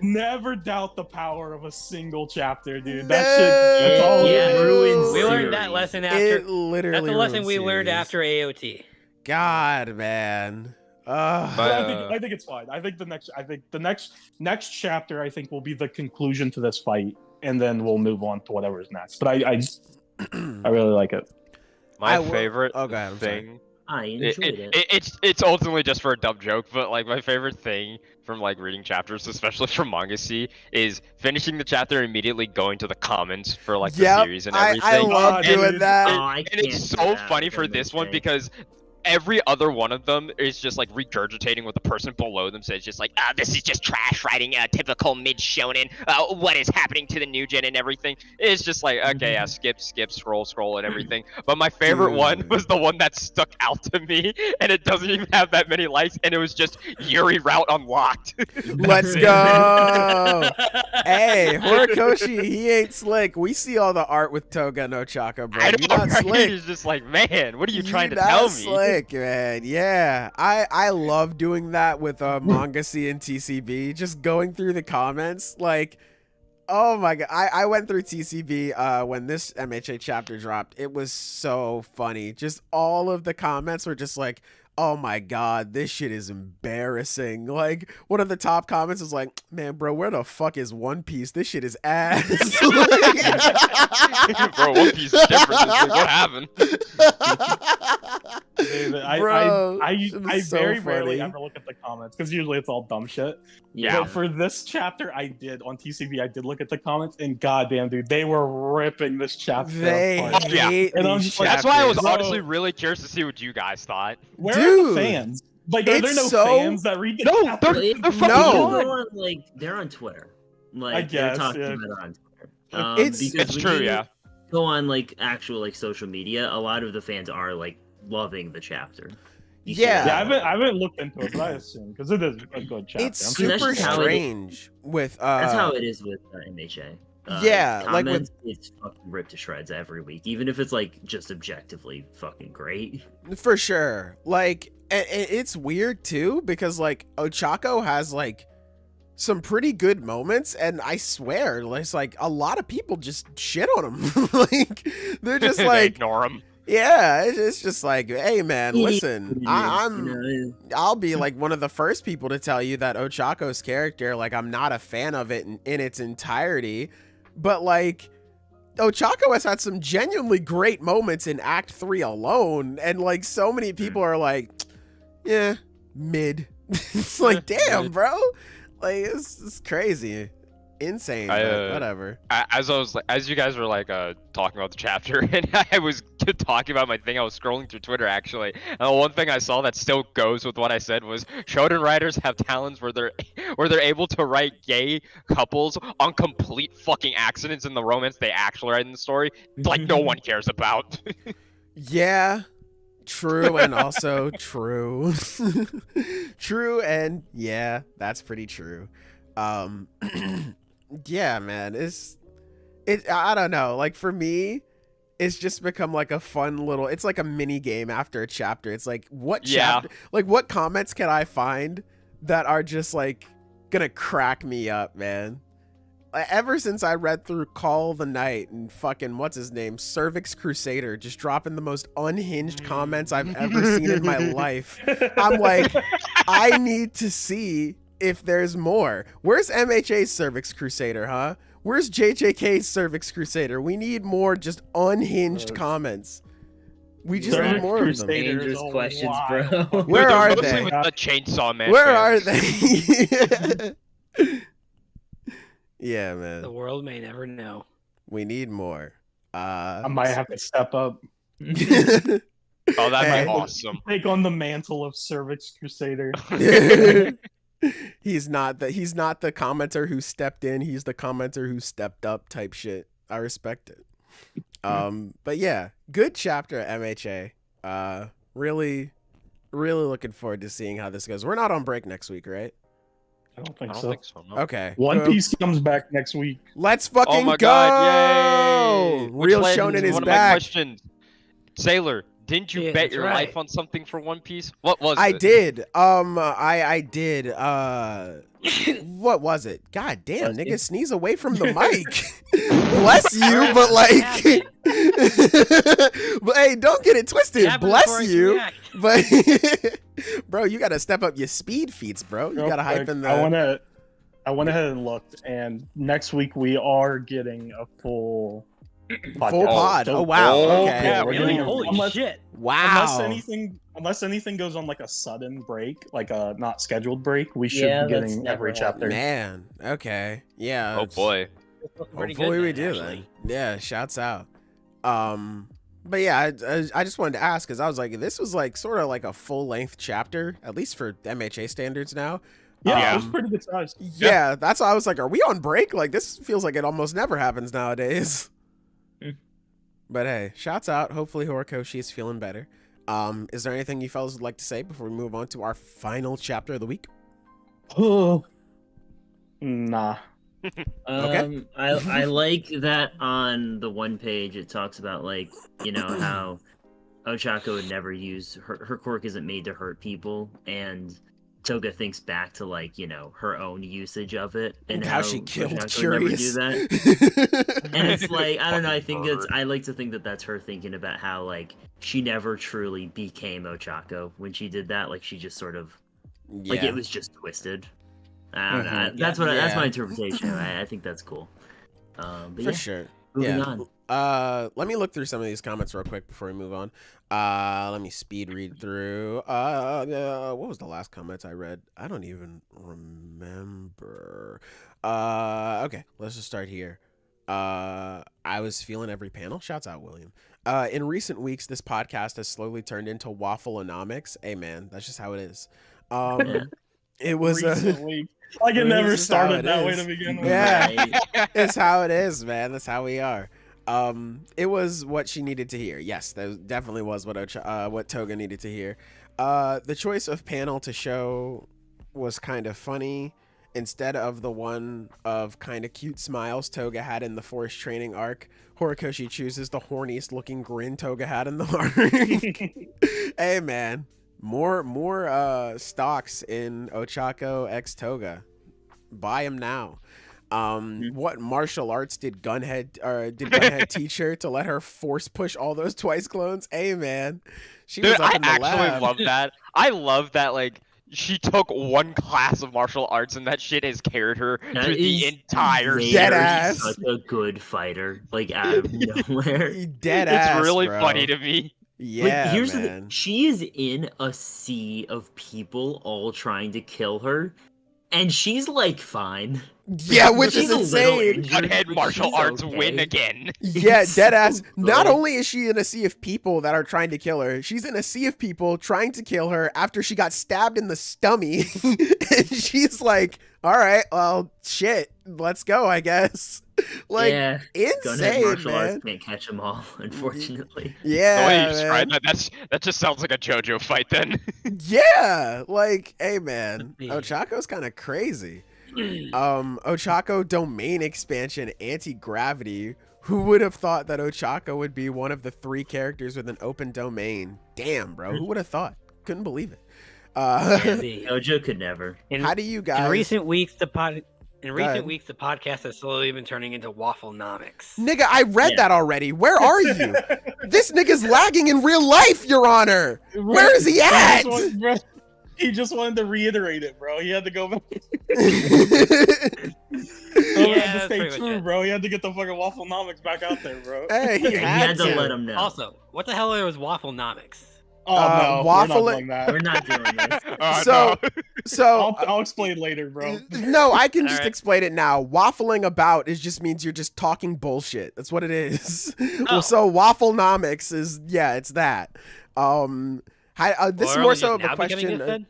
Never doubt the power of a single chapter, dude. That shit. That's all ruins. We learned that lesson after. It literally. That's the lesson we learned series. after AOT. God, man. I think it's fine. I think the next chapter I think will be the conclusion to this fight, and then we'll move on to whatever is next. But I really like it. My favorite I'm thing. I enjoyed it. It's ultimately just for a dumb joke, but like my favorite thing from like reading chapters, especially from Manga C, is finishing the chapter and immediately going to the comments for like the series and everything. I love doing that. And it's so funny for this one because every other one of them is just like regurgitating what the person below them says, just like, this is just trash writing, typical mid shonen, what is happening to the new gen and everything. It's just like, okay, yeah, skip, scroll and everything. But my favorite one was the one that stuck out to me, and it doesn't even have that many likes, and it was just Yuri route unlocked. Let's go. Hey, Horikoshi, he ain't slick. We see all the art with Toga no Chaka, bro. I know, You're not right? slick. He's just like, man, what are you trying to You're tell not me? Slick, man. Yeah, I love doing that with Manga C and TCB. Just going through the comments, like, oh my god, I went through TCB when this MHA chapter dropped. It was so funny. Just all of the comments were just like, oh my god, this shit is embarrassing. Like, one of the top comments was like, man, bro, where the fuck is One Piece? This shit is ass. Bro, One Piece is different. Like, what happened? I so very funny. rarely ever look at the comments because usually it's all dumb shit. Yeah. But for this chapter, I did on TCB. I did look at the comments, and goddamn, dude, they were ripping this chapter They apart. hate And I'm these just like, That's why I was chapters. honestly really curious to see what you guys thought. Where are Dude, the fans? Like, are there it's no so- fans that read the No, chapter? they're fucking No. gone. They're on Twitter. Like I they're guess, talking yeah. about it on Twitter. It's because when true, you yeah. Go on like actual like social media. A lot of the fans are like loving the chapter. You see Yeah. that. Yeah, I haven't looked into it, but I assume because it is a good chapter. It's I'm sure- that's super just how it is. strange with That's how it is with MHA. Yeah, like with- comments, it's fucking ripped to shreds every week, even if it's like just objectively fucking great. for sure. Like, it's weird too because like Ochako has like some pretty good moments, and I swear, it's like a lot of people just shit on him. Like, they're just They like, ignore him. yeah, it's just like, hey man, listen, You know, I'll be like one of the first people to tell you that Ochako's character, like, I'm not a fan of it in its entirety, but like, Ochako has had some genuinely great moments in Act 3 alone, and like so many people are like, yeah, mid. It's like, damn, bro, like it's crazy, insane, but whatever. As you guys were like talking about the chapter, and I was talking about my thing, I was scrolling through Twitter actually, and the one thing I saw that still goes with what I said was shonen writers have talents where they're able to write gay couples on complete fucking accidents in the romance they actually write in the story, like no one cares about. Yeah, true, and also true. True, and yeah, that's pretty true. Yeah, man, I don't know, like for me, it's just become like a fun little, it's like a mini game after a chapter. It's like, what chapter, like what comments can I find that are just like gonna crack me up, man? Ever since I read through Call the Night and fucking what's his name, Cervix Crusader, just dropping the most unhinged comments I've ever seen in my life, I'm like, I need to see if there's more. Where's MHA's Cervix Crusader, huh? Where's JJK's Cervix Crusader? We need more just unhinged comments. We just need more of them. Dangerous questions, bro. Where Dude, are they're mostly they? with the Chainsaw Man Where fans. are they? Yeah, man. The world may never know. We need more. I might have to step up. Oh, that'd Hey. be awesome. Take on the mantle of Cervix Crusader. He's not the commenter who stepped in, he's the commenter who stepped up type shit. I respect it. But yeah, good chapter at MHA. Really Really looking forward to seeing how this goes. We're not on break next week, right? I don't think I don't so. think so. No. Okay. One Piece comes back next week. Let's fucking Oh my go! god! Yay! Real Which led Shonen into is one of my back. questions. Sailor, didn't you Yeah, bet that's your right. life on something for One Piece? What was I it? did. I did. What was it? God damn, Bless nigga, you. sneeze away from the mic. Bless you, but like, but hey, don't get it twisted. Yeah, but Bless before I you, react- but bro, you gotta step up your speed feats, bro. You Real gotta hype quick, in the. I went ahead and looked, and next week we are getting a full podcast. Full pod. So- Oh wow. Oh, Okay. yeah, we're Really? getting a- Holy unless, shit! Wow. unless anything goes on like a sudden break, like a not scheduled break, we should Yeah, be that's getting never every chapter. Man. Okay. Yeah. Oh boy. Pretty Hopefully good we then, do actually. then. Yeah, shouts out. But yeah, I just wanted to ask because I was like, this was like sort of like a full length chapter, at least for MHA standards now. Yeah, it was pretty good size. Yeah, that's why I was like, are we on break? Like this feels like it almost never happens nowadays. Mm. But hey, shouts out. Hopefully Horikoshi is feeling better. Is there anything you fellas would like to say before we move on to our final chapter of the week? Oh, nah. Okay. I like that on the one page it talks about like, you know, how Ochako would never use her quirk isn't made to hurt people, and Toga thinks back to like, you know, her own usage of it and how she killed Ochako would never do Curious. that. And it's like, I don't know, I like to think that that's her thinking about how like she never truly became Ochako when she did that. Like she just sort of like it was just twisted. I don't know. Mhm. That's what that's Yeah. my interpretation. I think that's cool. But For yeah, sure. moving Yeah. on. Let me look through some of these comments real quick before we move on. Let me speed read through. What was the last comment I read? I don't even remember. Okay, let's just start here. I was feeling every panel. Shouts out, William. In recent weeks, this podcast has slowly turned into waffleonomics. Hey, man, that's just how it is. Yeah. It was Recently. Like it This never is how it started that way is. to begin with. Yeah. Right. it's how it is, man. That's how we are. It was what she needed to hear. Yes, that definitely was what Toga needed to hear. The choice of panel to show was kind of funny. Instead of the one of kind of cute smiles Toga had in the forced training arc, Horikoshi chooses the horniest looking grin Toga had in the arc. Hey, man. More stocks in Ochako X Toga. Buy him now. What martial arts did Gunhead teach her to let her force push all those Twice clones? Hey, man, she was Dude, up I in the actually lab. love that. I love that, like, she took one class of martial arts and that shit has carried her That through the is entire very Dead series. ass. Such a good fighter, like out of nowhere. Dead ass, It's really bro. funny to me. Yeah, Like, here's the man. thing. She is in a sea of people all trying to kill her, and she's like fine. Yeah, which She's is a little insane. injured, Gunhead but martial she's arts okay. win again. Yeah, It's dead so ass. Not good. only is she in a sea of people that are trying to kill her, she's in a sea of people trying to kill her after she got stabbed in the stomach. And she's like, all right, well, shit, let's go, I guess. Like, yeah, Gunhead insane, martial arts man. can't catch them all, unfortunately. The way you Yeah, describe man. that just sounds like a JoJo fight then. Yeah, like, hey, man, Ochako's kind of crazy. Ochako domain expansion anti-gravity. Who would have thought that Ochako would be one of the 3 characters with an open domain? Damn, bro, who would have thought? Couldn't believe it. Gojo could never. How do you guys? In recent weeks, the podcast has slowly been turning into wafflenomics. Nigga, I read Yeah. that already. Where are you? This nigga's lagging in real life, Your Honor. Where is he at? He just wanted to reiterate it, bro. He had to go back. He Yeah, had to that's stay pretty much true, it. bro. He had to get the fucking wafflenomics back out there, bro. Hey, he He had had to to. let him know. Also, what the hell was wafflenomics? Oh no, waffle- we're not doing that. We're not doing this. Oh, So, no. so I'll explain later, bro. no, I can just Alright. explain it now. Waffling about just means you're just talking bullshit. That's what it is. Oh. Well, so wafflenomics is it's that. This is Or more only so just of a now becoming question. this then?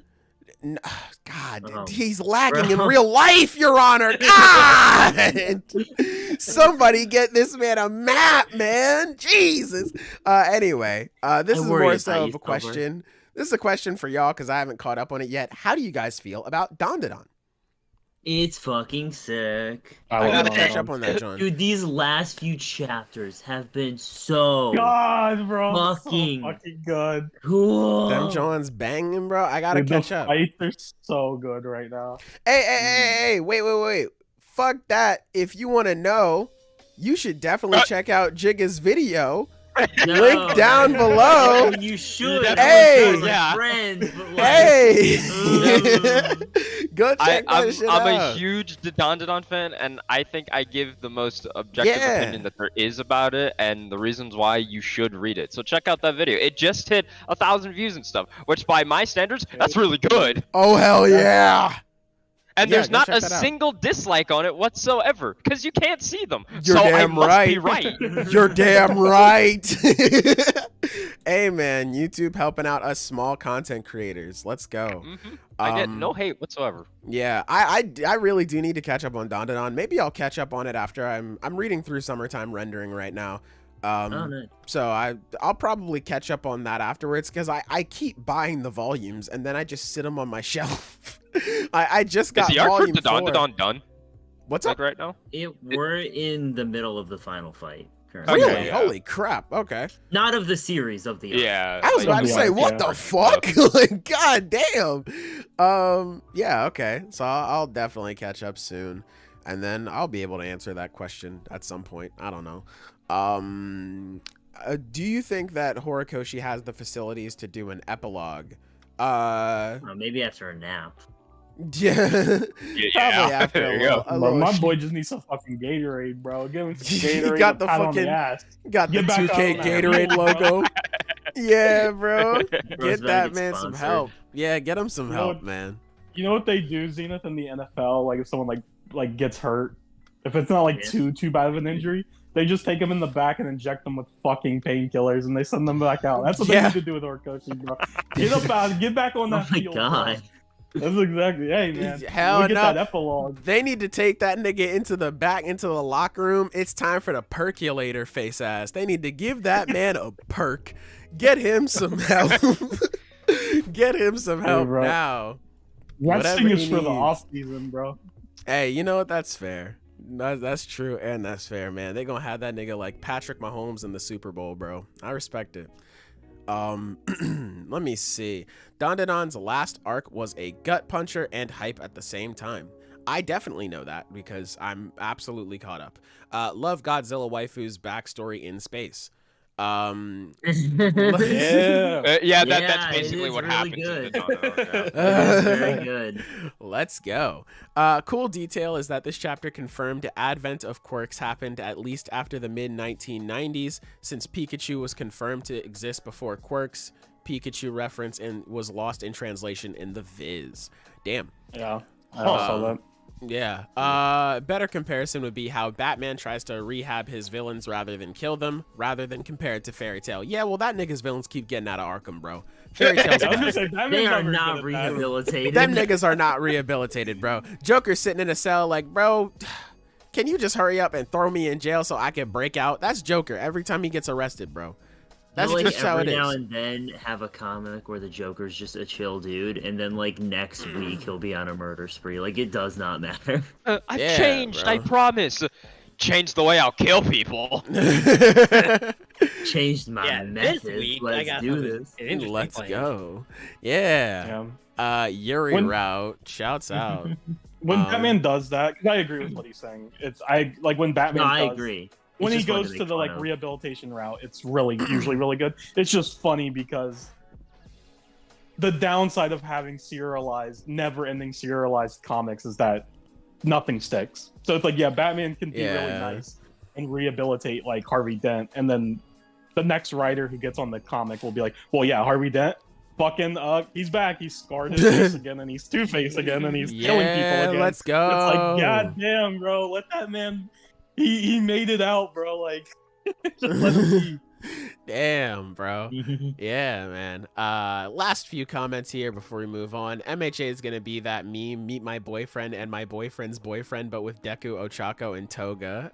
God, Oh. he's lagging in Bro. real life, Your Honor. God, somebody get this man a map, man. Jesus. Anyway, this I is worry more about so you, of a Clover. question. This This is a question for y'all because I haven't caught up on it yet. How do you guys feel about Dandadan? It's fucking sick. I gotta love catch it. up on that, John. Dude, these last few chapters have been so God, bro, fucking so fucking good. cool. Them John's banging, bro. I gotta Dude, catch the up. fights are so good right now. Hey, wait. Fuck that. If you want to know, you should definitely check out Jigga's video. No, Link down below. I mean, you should. Hey! Yeah. Friends, but like, Hey! Go check I'm that shit a out. huge Dandadan fan, and I think I give the most objective opinion that there is about it, and the reasons why you should read it. So check out that video. It just hit 1,000 views and stuff, which by my standards, that's really good. Oh, hell yeah. And Yeah, there's go not check a that out. single dislike on it whatsoever, because you can't see them. You're so damn I must right. be right. You're damn right. Hey, man, YouTube helping out us small content creators. Let's go. I get no hate whatsoever. Yeah, I really do need to catch up on Dandadan. Maybe I'll catch up on it after I'm reading through Summertime Rendering right now. nice. So I'll probably catch up on that afterwards because I keep buying the volumes and then I just sit them on my shelf. I just got Is the art for volume the 4. Dandadan done? What's Like up? right now? We're in the middle of the final fight currently. Okay, Really? yeah. Holy crap. Okay. Not of the series, of the Yeah. I was like- about to say, Yeah, what yeah. the fuck? Like, god damn. Yeah, okay. So I'll definitely catch up soon. And then I'll be able to answer that question at some point. I don't know. Do you think that Horikoshi has the facilities to do an epilogue? Maybe after a nap. Yeah. Yeah. Probably after There a you little, go. a Bro, little my sh- boy just needs some fucking Gatorade, bro. Give him some You Gatorade. got a the pat on fucking- ass. Got the Get back 2K on that. Gatorade logo. Yeah, bro. Bro's Get about to that get man some sponsored. help. Yeah, get him some You know help, what- man. You know what they do, Zenith, in the NFL? Like if someone like gets hurt, if it's not like Yeah. too bad of an injury, they just take them in the back and inject them with fucking painkillers, and they send them back out. That's what Yeah. they need to do with Horikoshi, bro. Get back on Oh that my field. god. Bro. That's exactly. Hey man, Hell we get no. that epilogue. They need to take that nigga into the locker room. It's time for the percolator face ass. They need to give that man a perk. Get him some help. Get him some help bro. now. That Whatever thing is he for the needs. off season, bro. Hey, you know what? That's fair. That's true, and that's fair, man. They gonna have that nigga like Patrick Mahomes in the Super Bowl, bro. I respect it. Let me see. Dandadan's last arc was a gut puncher and hype at the same time. I definitely know that because I'm absolutely caught up. Love Godzilla waifu's backstory in space. Yeah. Yeah, Yeah, that's it basically is what really happens good. in the Dandadan, It is very good. Let's go. Cool detail is that this chapter confirmed the advent of quirks happened at least after the mid-1990s, since Pikachu was confirmed to exist before quirks. Pikachu reference and was lost in translation in the Viz. Damn. Yeah. I saw that. Yeah. Better comparison would be how Batman tries to rehab his villains rather than kill them, rather than compared to Fairy Tail. Yeah, well, that nigga's villains keep getting out of Arkham, bro. Fairy Tail's I was gonna bad. say, Batman's They are very not good at that. rehabilitated. Them niggas are not rehabilitated, bro. Joker's sitting in a cell like, bro, can you just hurry up and throw me in jail so I can break out? That's Joker every time he gets arrested, bro. That's They'll, like, just how it every now is. and then have a comic where the Joker's just a chill dude, and then like next week he'll be on a murder spree. Like it does not matter. I've Yeah, changed, bro. I promise. Changed the way I'll kill people. Changed my Yeah, this methods. week I Let's got do something this. interesting Let's planned. go. Yeah. Yuri When- route. Shouts out. When Batman does that, 'cause I agree with what he's saying. It's I like when Batman. No, I does, agree. When It's he just fun goes to make the like fun of. rehabilitation route, it's really usually really good. It's just funny because the downside of having serialized, never-ending serialized comics is that nothing sticks. So it's like, yeah, Batman can be really Yeah. nice and rehabilitate like Harvey Dent, and then the next writer who gets on the comic will be like, well, yeah, Harvey Dent, fucking, he's back, he's scarred his face again, and he's Two-Face again, and he's killing people Yeah, again. let's go. It's like, god damn, bro, let that man. He made it out, bro. Like, just let him be. Damn, bro. Yeah, man. Last few comments here before we move on. MHA is gonna be that meme, meet my boyfriend and my boyfriend's boyfriend, but with Deku, Ochako, and Toga.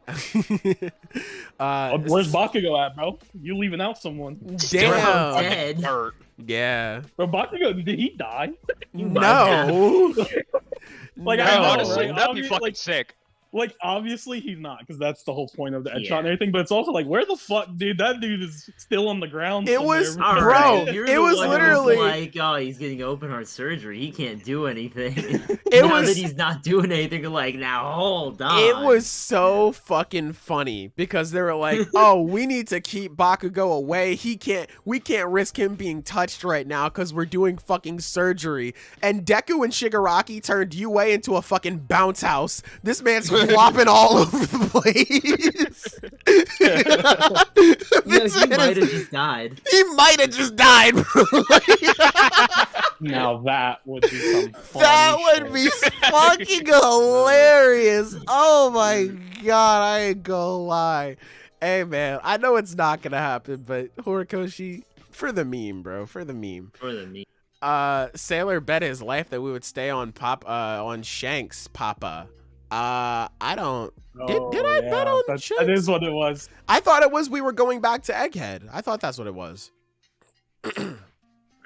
Where's Bakugo at, bro? You leaving out someone? Damn. Dead. Hurt. Yeah. Bro, Bakugo, did he die? No. Like, No. I know, Honestly, right? that'd be Obvi- fucking like, sick. Like, obviously he's not, because that's the whole point of the headshot Yeah. and everything. But it's also like, where the fuck, dude? That dude is still on the ground. It was- somewhere. All Bro, right, you're it the was one who literally- like, oh, he's getting open heart surgery. He can't do anything. It now was- that he's not doing anything, you're like, now hold on. It was so fucking funny because they were like, "Oh, we need to keep Bakugo away. We can't risk him being touched right now because we're doing fucking surgery." And Deku and Shigaraki turned Yue into a fucking bounce house. This man's flopping all over the place. Yeah, This he man might is- have just died. He might have just died, bro. Now that would be some funny That would shit. be fucking hilarious. Oh my god, I ain't gonna lie. Hey man, I know it's not gonna happen, but Horikoshi, for the meme, bro, for the meme. For the me. Sailor bet his life that we would stay on on Shanks, Papa. I don't. Did I bet on that Shanks? is what it was. I thought it was we were going back to Egghead. I thought that's what it was. I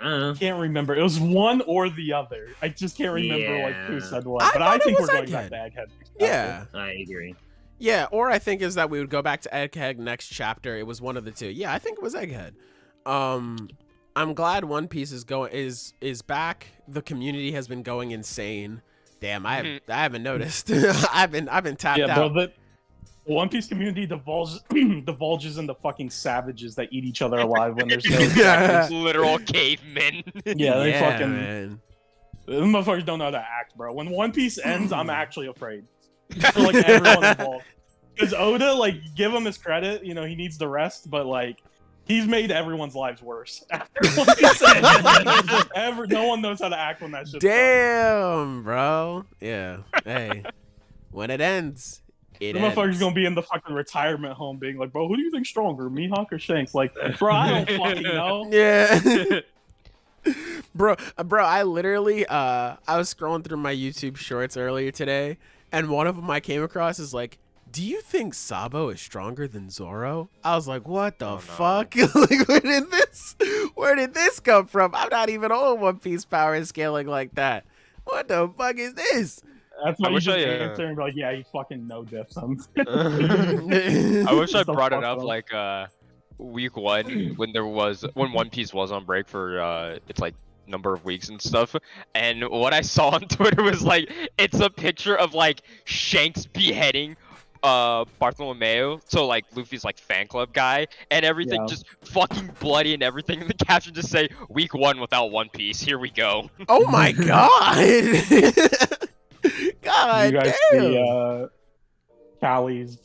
don't know. Can't remember. It was one or the other. I just can't remember like who Yeah. said what. I But thought I it think was we're going back to Egghead. Egghead. Yeah. I agree. Yeah, or I think is that we would go back to Egghead next chapter. It was one of the two. Yeah, I think it was Egghead. I'm glad One Piece is back. The community has been going insane. Damn, I haven't noticed. I've been tapped Yeah, out. bro. The One Piece community divulges into fucking savages that eat each other alive when there's no. Yeah. Literal cavemen. Yeah, they fucking. man. Those motherfuckers don't know how to act, bro. When One Piece ends, I'm actually afraid for like everyone involved. Because Oda, like, give him his credit. You know, he needs the rest, but like, he's made everyone's lives worse. After One Piece ends. No one knows how to act when that shit's done. Damn, bro. Yeah. Hey, when it ends, it The motherfucker's ends. gonna be in the fucking retirement home, being like, "Bro, who do you think's stronger, Mihawk or Shanks?" Like, bro, I don't fucking know. Yeah. bro, I literally I was scrolling through my YouTube shorts earlier today, and one of them I came across is like, "Do you think Sabo is stronger than Zoro?" I was like, "What the fuck? Like, where did this come from? I'm not even on One Piece power scaling like that. What the fuck is this?" That's why I you wish just I, answer and be like, "Yeah, you fucking know diff, son." I wish I What the brought it fuck, up bro? like week 1 when One Piece was on break for it's like number of weeks and stuff, and what I saw on Twitter was like it's a picture of like Shanks beheading Bartholomew, so like Luffy's like fan club guy, and everything Yeah. just fucking bloody and everything, and the caption just say week 1 without One Piece, here we go. Oh my god. God You guys damn. see Callie's?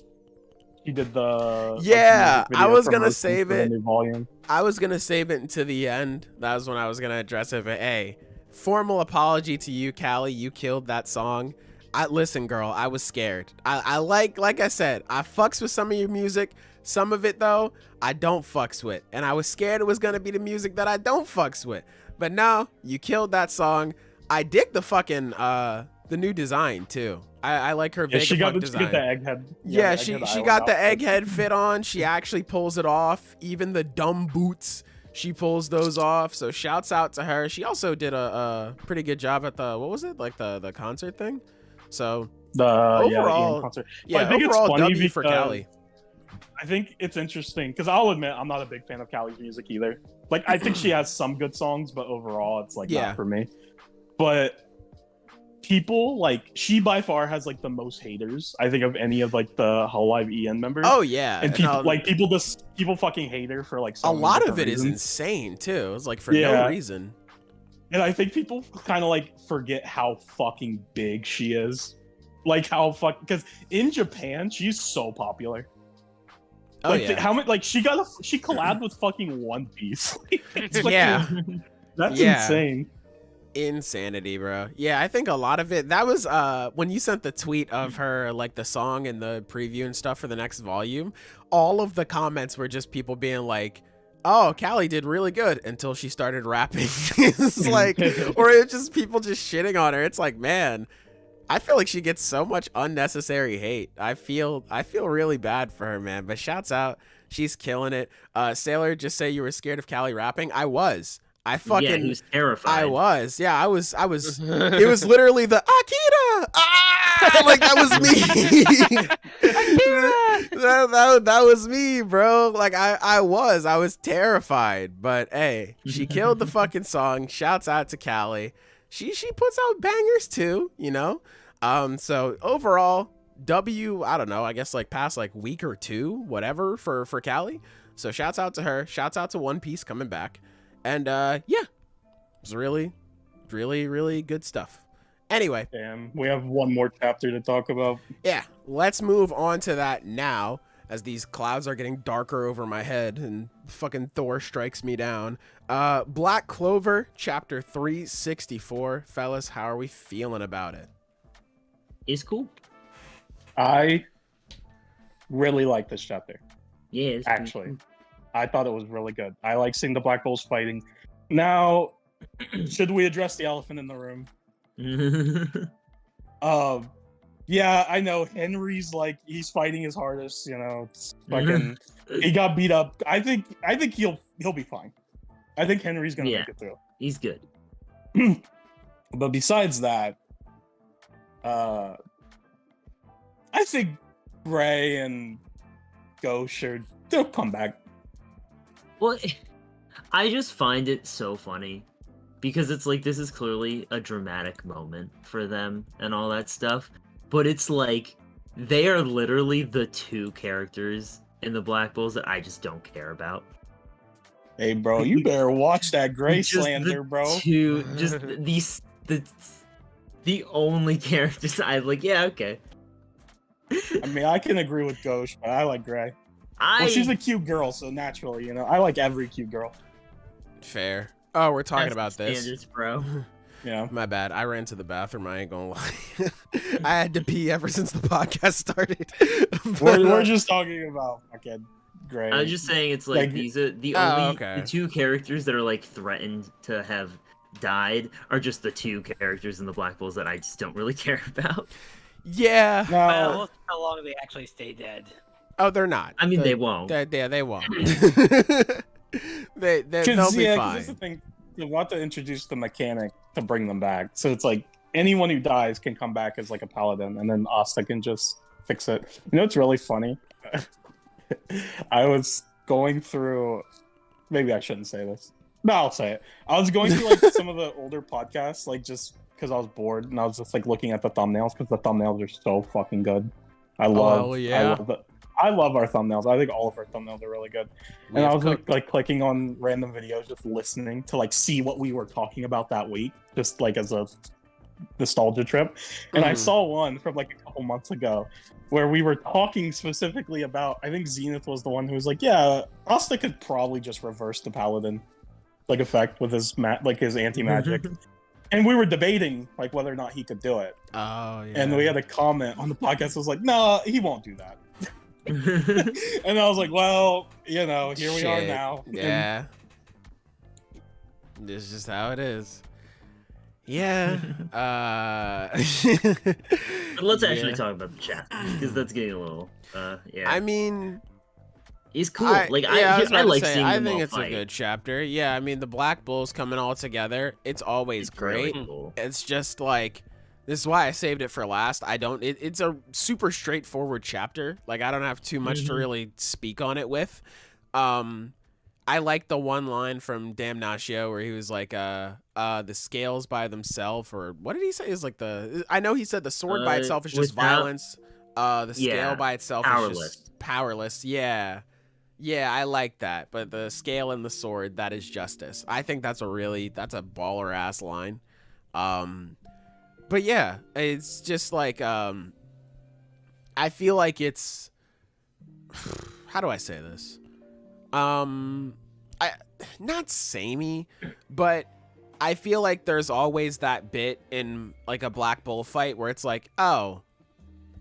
He did the Yeah, music I video was for gonna Merchants save for the it. new volume. I was gonna save it until the end. That was when I was gonna address it. But hey, formal apology to you, Callie. You killed that song. Listen, girl, I was scared. I like I said, I fucks with some of your music. Some of it though, I don't fucks with. And I was scared it was gonna be the music that I don't fucks with. But no, you killed that song. I dig the fucking the new design too. I like her Yeah, she got Vegapunk the design. egghead. Yeah, the she egghead got the island egghead fit on. She actually pulls it off. Even the dumb boots, she pulls those off. So shouts out to her. She also did a pretty good job at the what was it, like the concert thing. So The overall, Ian concert. yeah, I think it's overall funny W for because Callie. I think it's interesting because I'll admit I'm not a big fan of Callie's music either. Like I think she has some good songs, but overall it's like Yeah. not for me. But people like she by far has like the most haters I think of any of like the Whole Live EN members. Oh yeah, and people no, people fucking hate her for like so a many lot of different it is reasons. insane too. It's like for no Yeah. reason. And I think people kind of like forget how fucking big she is. Like how because in Japan she's so popular. Oh Like yeah, how much like she collabed with fucking One Piece. It's fucking- Yeah. that's Yeah. insane. Insanity, bro. Yeah, I think a lot of it, that was when you sent the tweet of her, like the song and the preview and stuff for the next volume, all of the comments were just people being like, oh, Callie did really good until she started rapping. It's like, or it's just people just shitting on her. It's like, man, I feel like she gets so much unnecessary hate. I feel really bad for her, man. But shouts out, she's killing it. Sailor, just say you were scared of Callie rapping. I was. I fucking. Yeah, he was terrified. I was. Yeah, I was. It was literally the Akira. Ah! Like that was me. that was me, bro. Like I was terrified. But hey, she killed the fucking song. Shouts out to Callie. She puts out bangers too, you know. So overall, I don't know. I guess like past like week or two, whatever for Callie. So shouts out to her. Shouts out to One Piece coming back. And yeah, it was really, really, really good stuff. Anyway. Damn, we have one more chapter to talk about. Yeah, let's move on to that now, as these clouds are getting darker over my head and fucking Thor strikes me down. Black Clover, chapter 364. Fellas, how are we feeling about it? It's cool. I really like this chapter. Yeah, actually. Cool. I thought it was really good. I like seeing the Black Bulls fighting. Now, should we address the elephant in the room? Yeah, I know Henry's like he's fighting his hardest. You know, fucking he got beat up. I think he'll be fine. I think Henry's gonna make it through. He's good. But besides that, I think Gray and Gauche they'll come back. Well, I just find it so funny because it's like this is clearly a dramatic moment for them and all that stuff, but it's like they are literally the two characters in the Black Bulls that I just don't care about. Hey, bro, you better watch that Gray slander, bro. Just the only characters I like. Yeah, okay. I mean, I can agree with Gauche, but I like Gray. Well, she's a cute girl, so naturally, you know, I like every cute girl. Fair. Oh, we're talking about this. Standards, bro. Yeah. My bad. I ran to the bathroom. I ain't gonna lie. I had to pee ever since the podcast started. We're just talking about fucking Gray. I was just saying it's like these are the two characters that are like threatened to have died are just the two characters in the Black Bulls that I just don't really care about. Yeah. Well, how long do they actually stay dead? Oh, they're not. I mean, they won't. They won't. they'll be fine. That's the thing. You'll want to introduce the mechanic to bring them back. So it's like anyone who dies can come back as like a paladin, and then Asta can just fix it. You know, it's really funny. I was going through. Maybe I shouldn't say this. No, I'll say it. I was going through like some of the older podcasts, like just because I was bored, and I was just like looking at the thumbnails because the thumbnails are so fucking good. I love our thumbnails. I think all of our thumbnails are really good. And I was like clicking on random videos, just listening to like see what we were talking about that week, just like as a nostalgia trip. And I saw one from like a couple months ago where we were talking specifically about, I think Zenith was the one who was like, yeah, Asta could probably just reverse the paladin like effect with his his anti-magic. And we were debating like whether or not he could do it. Oh yeah. And we had a comment on the podcast that was like, no, he won't do that. And I was like, well, you know, here we are now. Yeah. This is just how it is. Yeah. But let's actually talk about the chat because that's getting a little yeah. I mean, he's cool. I like seeing them all it's fight. A good chapter. Yeah, I mean the Black Bulls coming all together, it's always great. Really cool. It's just like, this is why I saved it for last. It's a super straightforward chapter. Like I don't have too much to really speak on it with. I like the one line from Damnatio where he was like, the scales by themselves, or what did he say? Is like I know he said the sword by itself is just violence. The scale by itself is just powerless. Yeah. Yeah, I like that. But the scale and the sword, that is justice. I think that's a baller ass line. But yeah, it's just like, I feel like it's, how do I say this? Not samey, but I feel like there's always that bit in like a Black Bull fight where it's like, oh,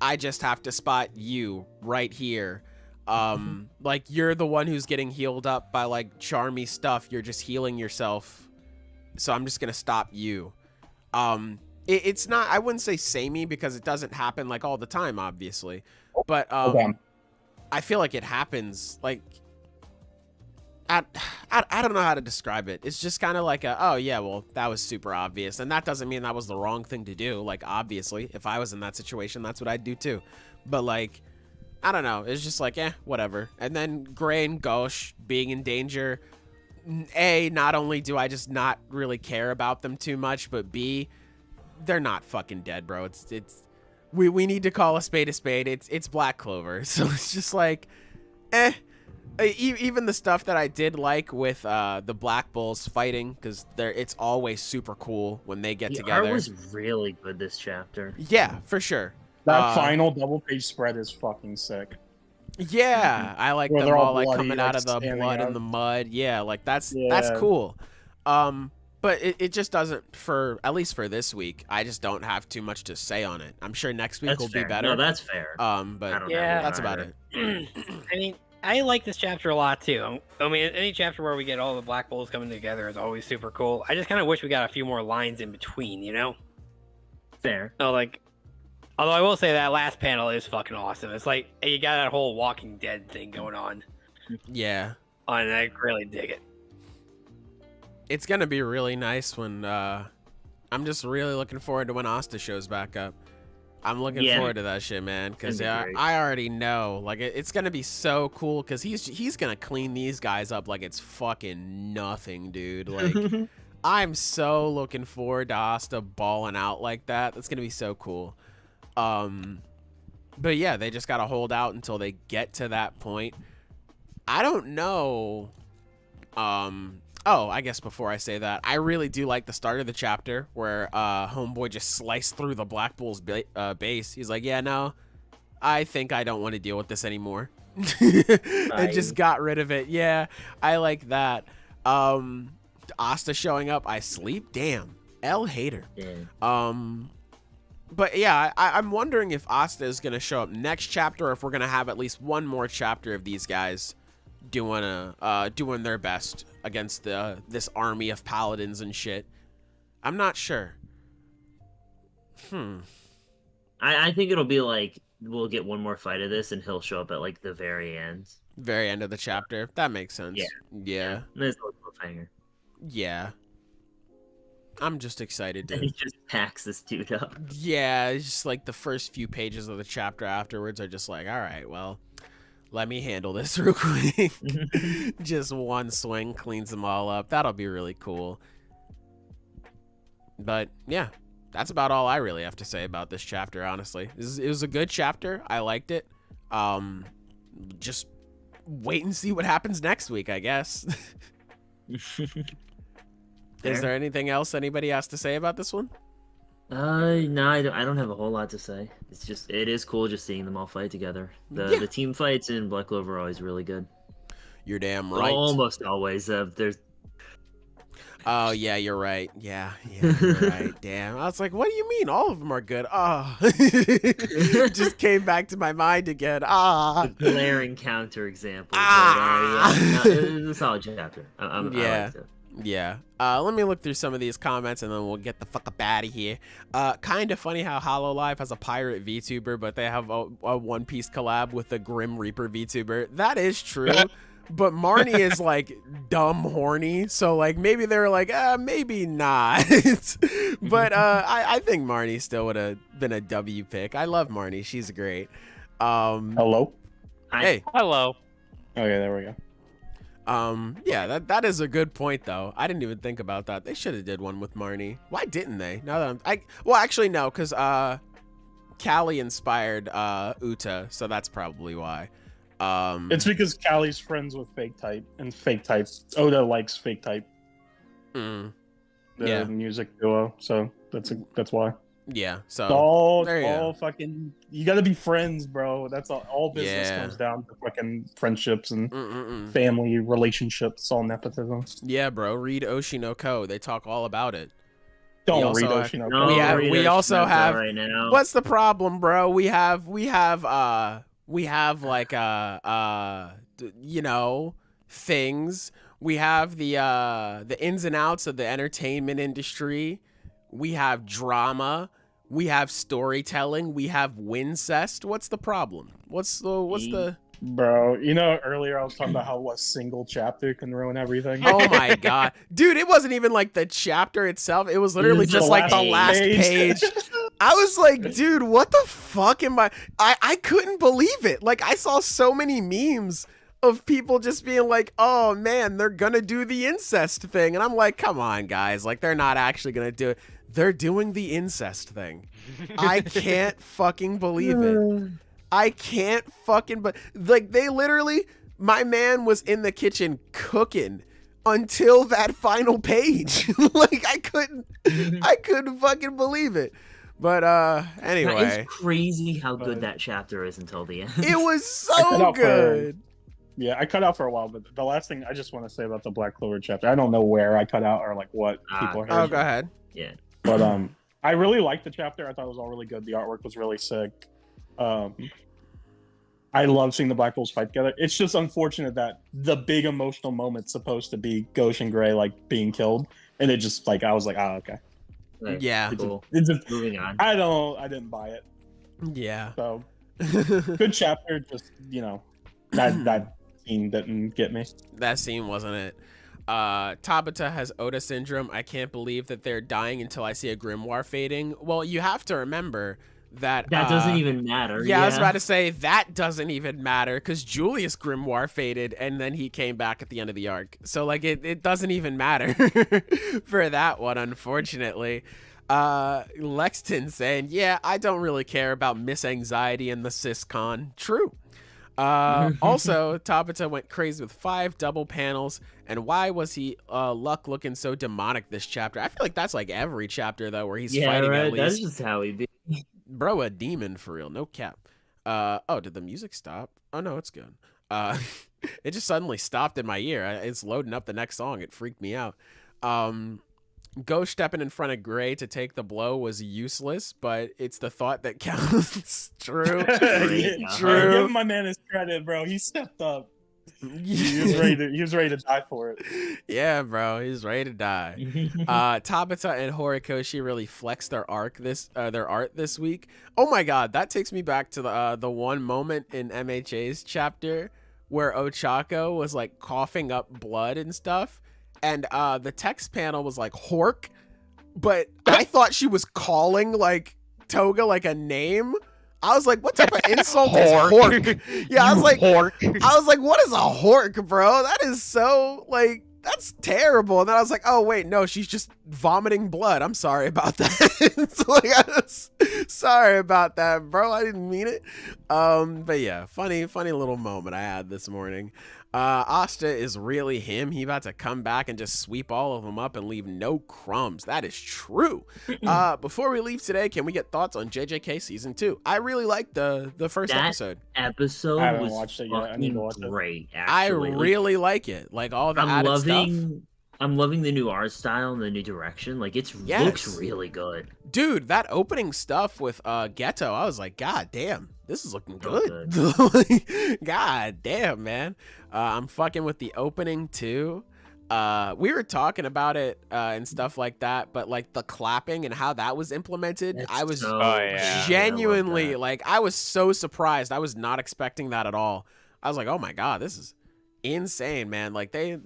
I just have to spot you right here. Like you're the one who's getting healed up by like charmy stuff. You're just healing yourself. So I'm just going to stop you. It's not, I wouldn't say samey because it doesn't happen like all the time, obviously. But I feel like it happens like, I don't know how to describe it. It's just kind of like oh yeah, well, that was super obvious. And that doesn't mean that was the wrong thing to do. Like, obviously, if I was in that situation, that's what I'd do too. But like, I don't know. It's just like, whatever. And then Gray and Gauche being in danger. A, not only do I just not really care about them too much, but B, they're not fucking dead, bro. We need to call a spade a spade. It's Black Clover. So it's just like, even the stuff that I did like with the Black Bulls fighting, because it's always super cool when they get together. The art was really good this chapter. Yeah, for sure. That final double page spread is fucking sick. Yeah, I like Where them all bloody, like coming out of the blood and the mud. Yeah, like that's cool. But it just doesn't, at least for this week, I just don't have too much to say on it. I'm sure next week will be better. No, that's fair. But yeah, that's about it. I mean, I like this chapter a lot too. I mean, any chapter where we get all the Black Bulls coming together is always super cool. I just kind of wish we got a few more lines in between, you know? Fair. No, like, although I will say that last panel is fucking awesome. It's like you got that whole Walking Dead thing going on. Yeah. And I really dig it. It's gonna be really nice when I'm just really looking forward to when Asta shows back up. I'm looking forward to that shit, man, because I already know, like, it's gonna be so cool because he's gonna clean these guys up like it's fucking nothing, dude. Like, I'm so looking forward to Asta balling out like that. That's gonna be so cool. But yeah, they just gotta hold out until they get to that point. I don't know. Oh, I guess before I say that, I really do like the start of the chapter where Homeboy just sliced through the Black Bull's base. He's like, yeah, no, I think I don't want to deal with this anymore. And just got rid of it. Yeah, I like that. Asta showing up, I sleep. Damn, L hater. Yeah. But yeah, I'm wondering if Asta is going to show up next chapter or if we're going to have at least one more chapter of these guys doing their best against this army of paladins and shit. I'm not sure. I think it'll be like we'll get one more fight of this and he'll show up at like the very end. Very end of the chapter. That makes sense. Yeah. There's a cliffhanger. Yeah. I'm just excited to... And he just packs this dude up. Yeah, it's just like the first few pages of the chapter afterwards are just like, all right, well, let me handle this real quick. Just one swing cleans them all up. That'll be really cool. But yeah, that's about all I really have to say about this chapter, honestly. It was a good chapter. I liked it. Just wait and see what happens next week, I guess. Is there anything else anybody has to say about this one? No, I don't have a whole lot to say. It's just, it is cool just seeing them all fight together. The team fights in Black Clover are always really good. You're damn right. Almost always. There's. Oh yeah, you're right. Yeah, you're right. Damn. I was like, what do you mean? All of them are good. Oh, just came back to my mind again. The glaring counterexample. It's a solid chapter. I liked it. Yeah. Let me look through some of these comments and then we'll get the fuck up out of here. Kind of funny how HoloLive has a pirate VTuber, but they have a One Piece collab with the Grim Reaper VTuber. That is true. But Marnie is like dumb horny, so like maybe they're like, maybe not. But I think Marnie still would have been a W pick. I love Marnie. She's great. Hello? Hey. Hello. Okay, there we go. Yeah, that is a good point though. I didn't even think about that. They should have did one with Marnie. Why didn't they? Now that well, actually no, because Callie inspired Uta, so that's probably why. It's because Callie's friends with Fake Type, and Fake Type Oda likes Fake Type. The music duo, so that's why. Yeah, so there you all go. fucking. You got to be friends, bro. That's all business Yeah. comes down to fucking friendships and Mm-mm-mm. family relationships. All nepotism. Yeah, bro. Read Oshi no Ko. They talk all about it. Don't also read have- Oshino. No, we read also Oshino have- right now. What's the problem, bro? We have like you know, things. We have the ins and outs of the entertainment industry. We have drama. We have storytelling. We have wincest. What's the problem? What's the Bro, earlier I was talking about how a single chapter can ruin everything. Oh my god. Dude, it wasn't even like the chapter itself. It was literally It was just the like the last last page. I was like, dude, what the fuck am I couldn't believe it. Like, I saw so many memes of people just being like, oh man, they're gonna do the incest thing. And I'm like, come on, guys. Like, they're not actually gonna do it. They're doing the incest thing. I can't fucking believe it. I can't fucking, but like, they literally, my man was in the kitchen cooking until that final page. Like, I couldn't fucking believe it. But anyway, It's crazy how good that chapter is until the end. it was I cut so out good. Yeah, I cut out for a while, but the last thing I just want to say about the Black Clover chapter, I don't know where I cut out or like what people heard. Oh, go ahead. Yeah. But I really liked the chapter. I thought it was all really good. The artwork was really sick. I love seeing the Black Bulls fight together. It's just unfortunate that the big emotional moment's supposed to be Goshen Gray like being killed, and it just like I was like, oh, okay. Like, Yeah. Cool. It's just, Moving on. I didn't buy it. Yeah. So good chapter. Just that scene didn't get me. That scene wasn't it. Tabata has Oda syndrome. I can't believe that they're dying until I see a grimoire fading. Well, you have to remember that doesn't even matter. Yeah, I was about to say that doesn't even matter because Julius Grimoire faded and then he came back at the end of the arc. So like it doesn't even matter for that one, unfortunately. Lexton saying, yeah, I don't really care about Miss Anxiety and the SysCon. True. Also, Tabata went crazy with 5 double panels. And why was he Luck looking so demonic this chapter? I feel like that's like every chapter though where he's fighting at least. That's just how he be. Bro, a demon for real, no cap. Oh, did the music stop? Oh no, it's good. It just suddenly stopped in my ear. It's loading up the next song. It freaked me out. Ghost stepping in front of Gray to take the blow was useless, but it's the thought that counts. True. True. Give my man his credit, bro. He stepped up. He was ready to die for it. Yeah, bro, he's ready to die. Tabata and Horikoshi really flexed their art this week. Oh my god, that takes me back to the one moment in MHA's chapter where Ochako was like coughing up blood and stuff, and the text panel was like Hork, but I thought she was calling like Toga like a name. I was like, what type of insult is hork? Yeah, I was like, Hork. I was like, what is a hork, bro? That is so like, that's terrible. And then I was like, oh wait, no, she's just vomiting blood. I'm sorry about that. So, like, I was sorry about that, bro. I didn't mean it. But yeah, funny little moment I had this morning. Asta is really him. He about to come back and just sweep all of them up and leave no crumbs. That is true. Before we leave today, can we get thoughts on JJK season 2? I really liked the first episode. Episode I haven't was watched it yet. I need to watch it. great. I Actually. really like it. Like all the added stuff. I'm loving the new art style and the new direction. Like looks really good. Dude, that opening stuff with Ghetto, I was like, god damn, this is looking good. Good. God damn, man. I'm fucking with the opening too. We were talking about it and stuff like that, but like the clapping and how that was implemented, I was genuinely like, I was so surprised. I was not expecting that at all. I was like, oh my god, this is insane, man. Like they're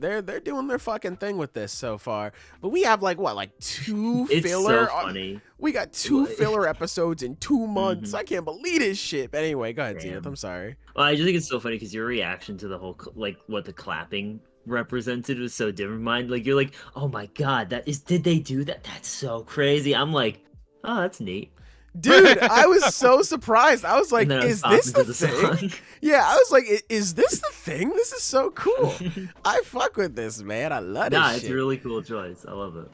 doing their fucking thing with this so far. But we have like 2 filler. So funny. We got 2 filler episodes in 2 months. I can't believe this shit. But anyway, go ahead, Zenith. I'm sorry. Well, I just think it's so funny because your reaction to the whole like what the clapping represented was so different. Mine, like you're like, oh my god, did they do that? That's so crazy. I'm like, oh, that's neat. Dude, I was so surprised. I was like, is this the thing? Song. Yeah, I was like, is this the thing? This is so cool. I fuck with this, man. I love this shit. It's a really cool choice. I love it.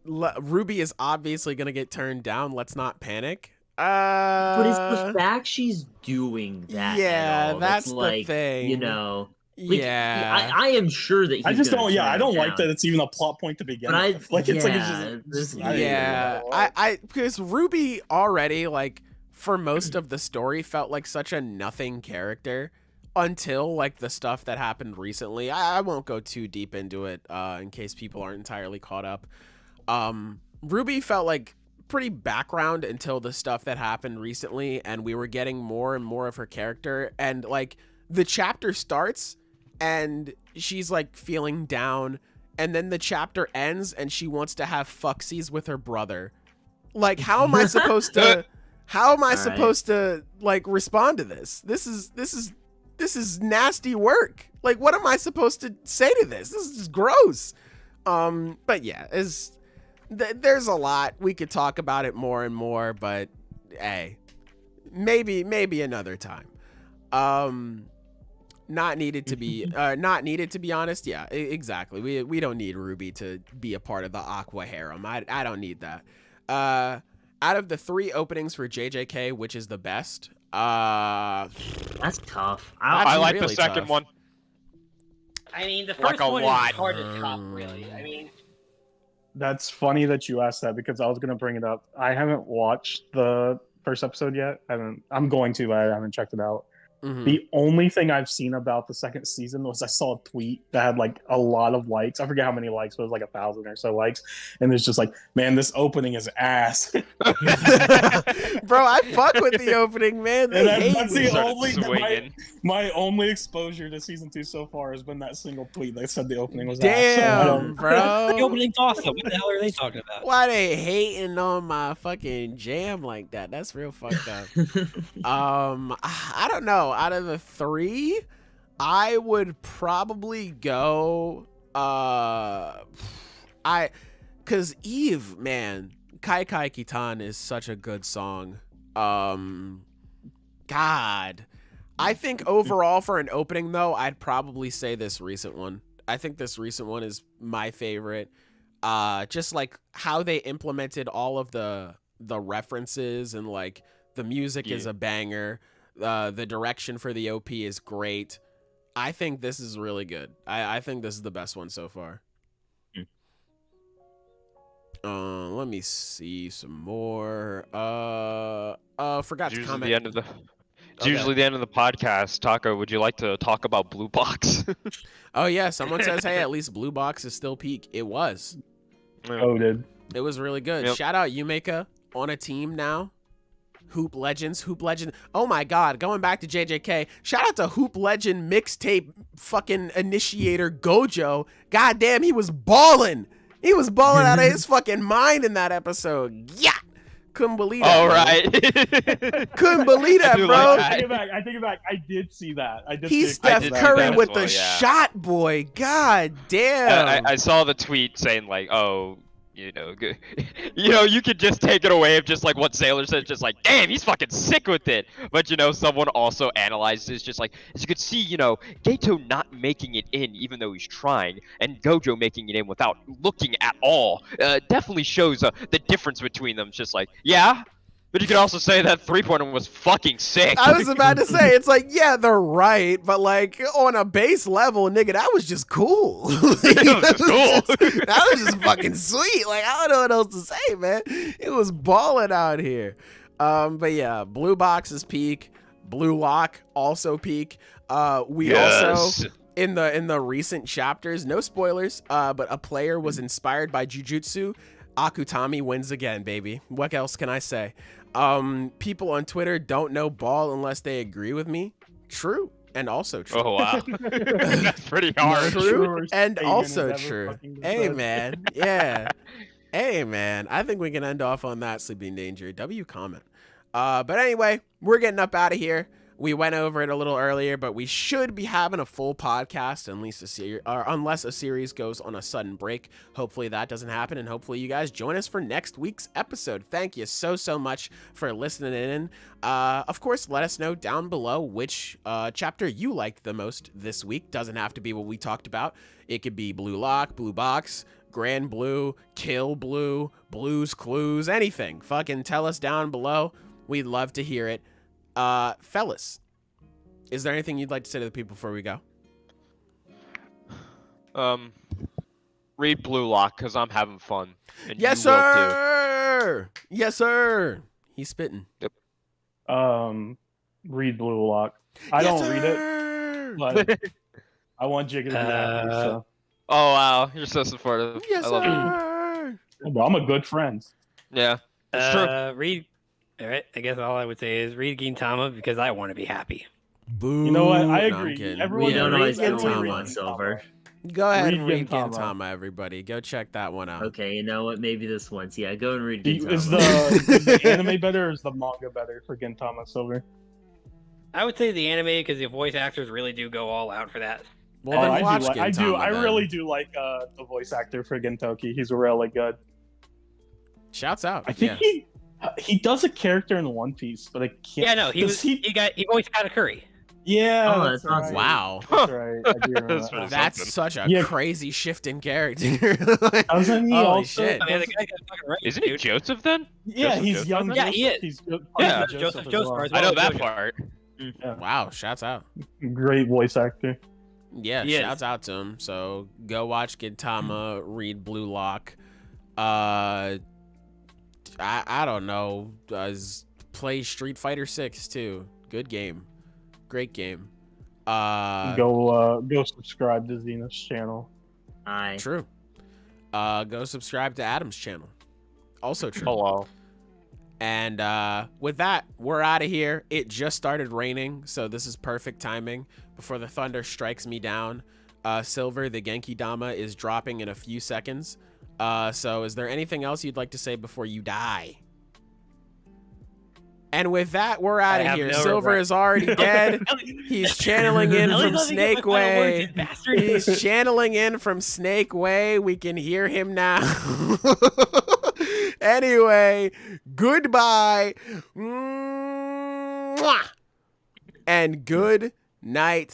Ruby is obviously gonna get turned down. Let's not panic. But it's the fact she's doing that. Yeah, at all that's that's the like, thing. you know. Like, Yeah, I am sure that he's I just gonna don't. Yeah, turn I her don't like down. that it's even a plot point to begin But with. Like it's like it's yeah, just. this yeah. I because Ruby already, like, for most of the story felt like such a nothing character until like the stuff that happened recently. I won't go too deep into it in case people aren't entirely caught up. Ruby felt like pretty background until the stuff that happened recently, and we were getting more and more of her character, and like the chapter starts and she's like feeling down, and then the chapter ends and she wants to have fucksies with her brother. Like, how am I supposed to like respond to this? This is nasty work. Like, what am I supposed to say to this? This is just gross. But yeah, there's a lot. We could talk about it more and more, but hey, maybe another time. Not needed to be honest. Yeah, exactly. We don't need Ruby to be a part of the Aqua harem. I don't need that. Out of the 3 openings for JJK, which is the best? That's tough. I like really the second tough. one. I mean, the Like first a one lot. is hard to top, really. I mean, That's funny that you asked that because I was gonna bring it up. I haven't watched the first episode yet. I'm going to, but I haven't checked it out. Mhm. The only thing I've seen about the second season was I saw a tweet that had like a lot of likes. I forget how many likes, but it was like 1,000 or so likes. And it's just like, man, this opening is ass. Bro, I fuck with the opening, man. They And hate that's me. the only swinging. my only exposure to season 2 so far has been that single tweet that said the opening was ass. So I Damn, don't- the bro. opening's awesome. What the hell are they talking about? Why they hating on my fucking jam like that? That's real fucked up. I don't know. Out of the 3, I would probably go cause Eve, man, Kai Kai Kitan is such a good song. God, I think overall for an opening though, I'd probably say this recent one. I think this recent one is my favorite. Just like how they implemented all of the references, and like the music is a banger. The direction for the OP is great. I think this is really good. I think this is the best one so far. Let me see some more. Forgot to comment. Usually the end of the podcast. Taco, would you like to talk about Blue Box? Oh yeah, someone says, hey, at least Blue Box is still peak. It was. Oh, dude. It was really good. Yep. Shout out Yumeka on a team now. Hoop Legend. Oh my god, going back to JJK. Shout out to Hoop Legend mixtape fucking initiator Gojo. God damn, he was balling. He was balling out of his fucking mind in that episode. Yeah. Couldn't believe that. All bro. right. Couldn't believe that, do bro. like I that. take it back. I did see that. He's I Steph did see Curry that as with well, the yeah. shot, boy. God damn. I saw the tweet saying like, oh, you know, you could just take it away of just like what Sailor said, just like, damn, he's fucking sick with it. But you know, someone also analyzed this, just like, as you could see, you know, Gato not making it in even though he's trying, and Gojo making it in without looking at all, definitely shows the difference between them. It's just like, yeah. But you could also say that 3-pointer was fucking sick. I was about to say, it's like, yeah, they're right, but like on a base level, nigga, that was just cool. That was just fucking sweet. Like, I don't know what else to say, man. It was balling out here. But yeah, Blue Box is peak. Blue Lock also peak. We also in the recent chapters, no spoilers, but a player was inspired by Jujutsu. Akutami wins again, baby. What else can I say? People on Twitter don't know ball unless they agree with me. True. And also true. Oh wow, that's pretty hard. True and Statement also has ever true. fucking been Hey said. man, yeah. Hey man, I think we can end off on that, Sleeping Danger. W comment. But anyway, we're getting up out of here. We went over it a little earlier, but we should be having a full podcast unless a series goes on a sudden break. Hopefully that doesn't happen, and hopefully you guys join us for next week's episode. Thank you so much for listening in. Of course, let us know down below which chapter you liked the most this week. Doesn't have to be what we talked about. It could be Blue Lock, Blue Box, Grand Blue, Kill Blue, Blue's Clues, anything. Fucking tell us down below. We'd love to hear it. Fellas, is there anything you'd like to say to the people before we go? Read Blue Lock because I'm having fun. And Yes, you will sir. Yes, sir. He's spitting. Read Blue Lock. I Yes, don't read sir. it, but I want Jigga to be happy. So. too. Oh wow, you're so supportive. Yes, I love it. sir. But I'm a good friend. Yeah, it's true. Read. All right. I guess all I would say is read Gintama because I want to be happy. Boo. You know what? I No, I'm agree. kidding. Everyone We don't read always know Gintama. we read Silver. Go ahead and Read read Gintama. Gintama, everybody. Go check that one out. Okay, you know what? Maybe this once. Yeah, go and read Is Gintama. the anime better or is the manga better for Gintama Silver? I would say the anime because the voice actors really do go all out for that. Well, then watch I do. Gintama, I then. really do like the voice actor for Gintoki. He's really good. Shouts out. I think he does a character in One Piece, but I can't. Yeah, no, he does voiced Katakuri. Yeah. Oh, that's that's awesome. right. Wow. That's right. I do remember That's that. pretty That's something. such a Yeah. crazy shift in character. Doesn't he Holy also? shit. I mean, the guy got fucking right. Isn't he dude. Joseph then? Yeah, Joseph he's Joseph? young. Yeah, he Joseph. is. He's Yeah, Joseph as Joestar well. as I know well. that part. Wow, shouts out. Great voice actor. Yeah, He is. shouts out to him. So go watch Gintama, read Blue Lock. I don't know. Play Street Fighter 6 too. Good game. Great game. Go subscribe to Xena's channel. Aye. True. Go subscribe to Adam's channel. Also true. Hello. And with that, we're out of here. It just started raining, so this is perfect timing before the thunder strikes me down. Silver, the Genki Dama, is dropping in a few seconds. So is there anything else you'd like to say before you die? And with that, we're out of have here. no Silver regret. is already dead. He's channeling in Ellie, from let me get Snake my final words, Way. you bastard. He's channeling in from Snake Way. We can hear him now. Anyway, goodbye. Mwah. And good night,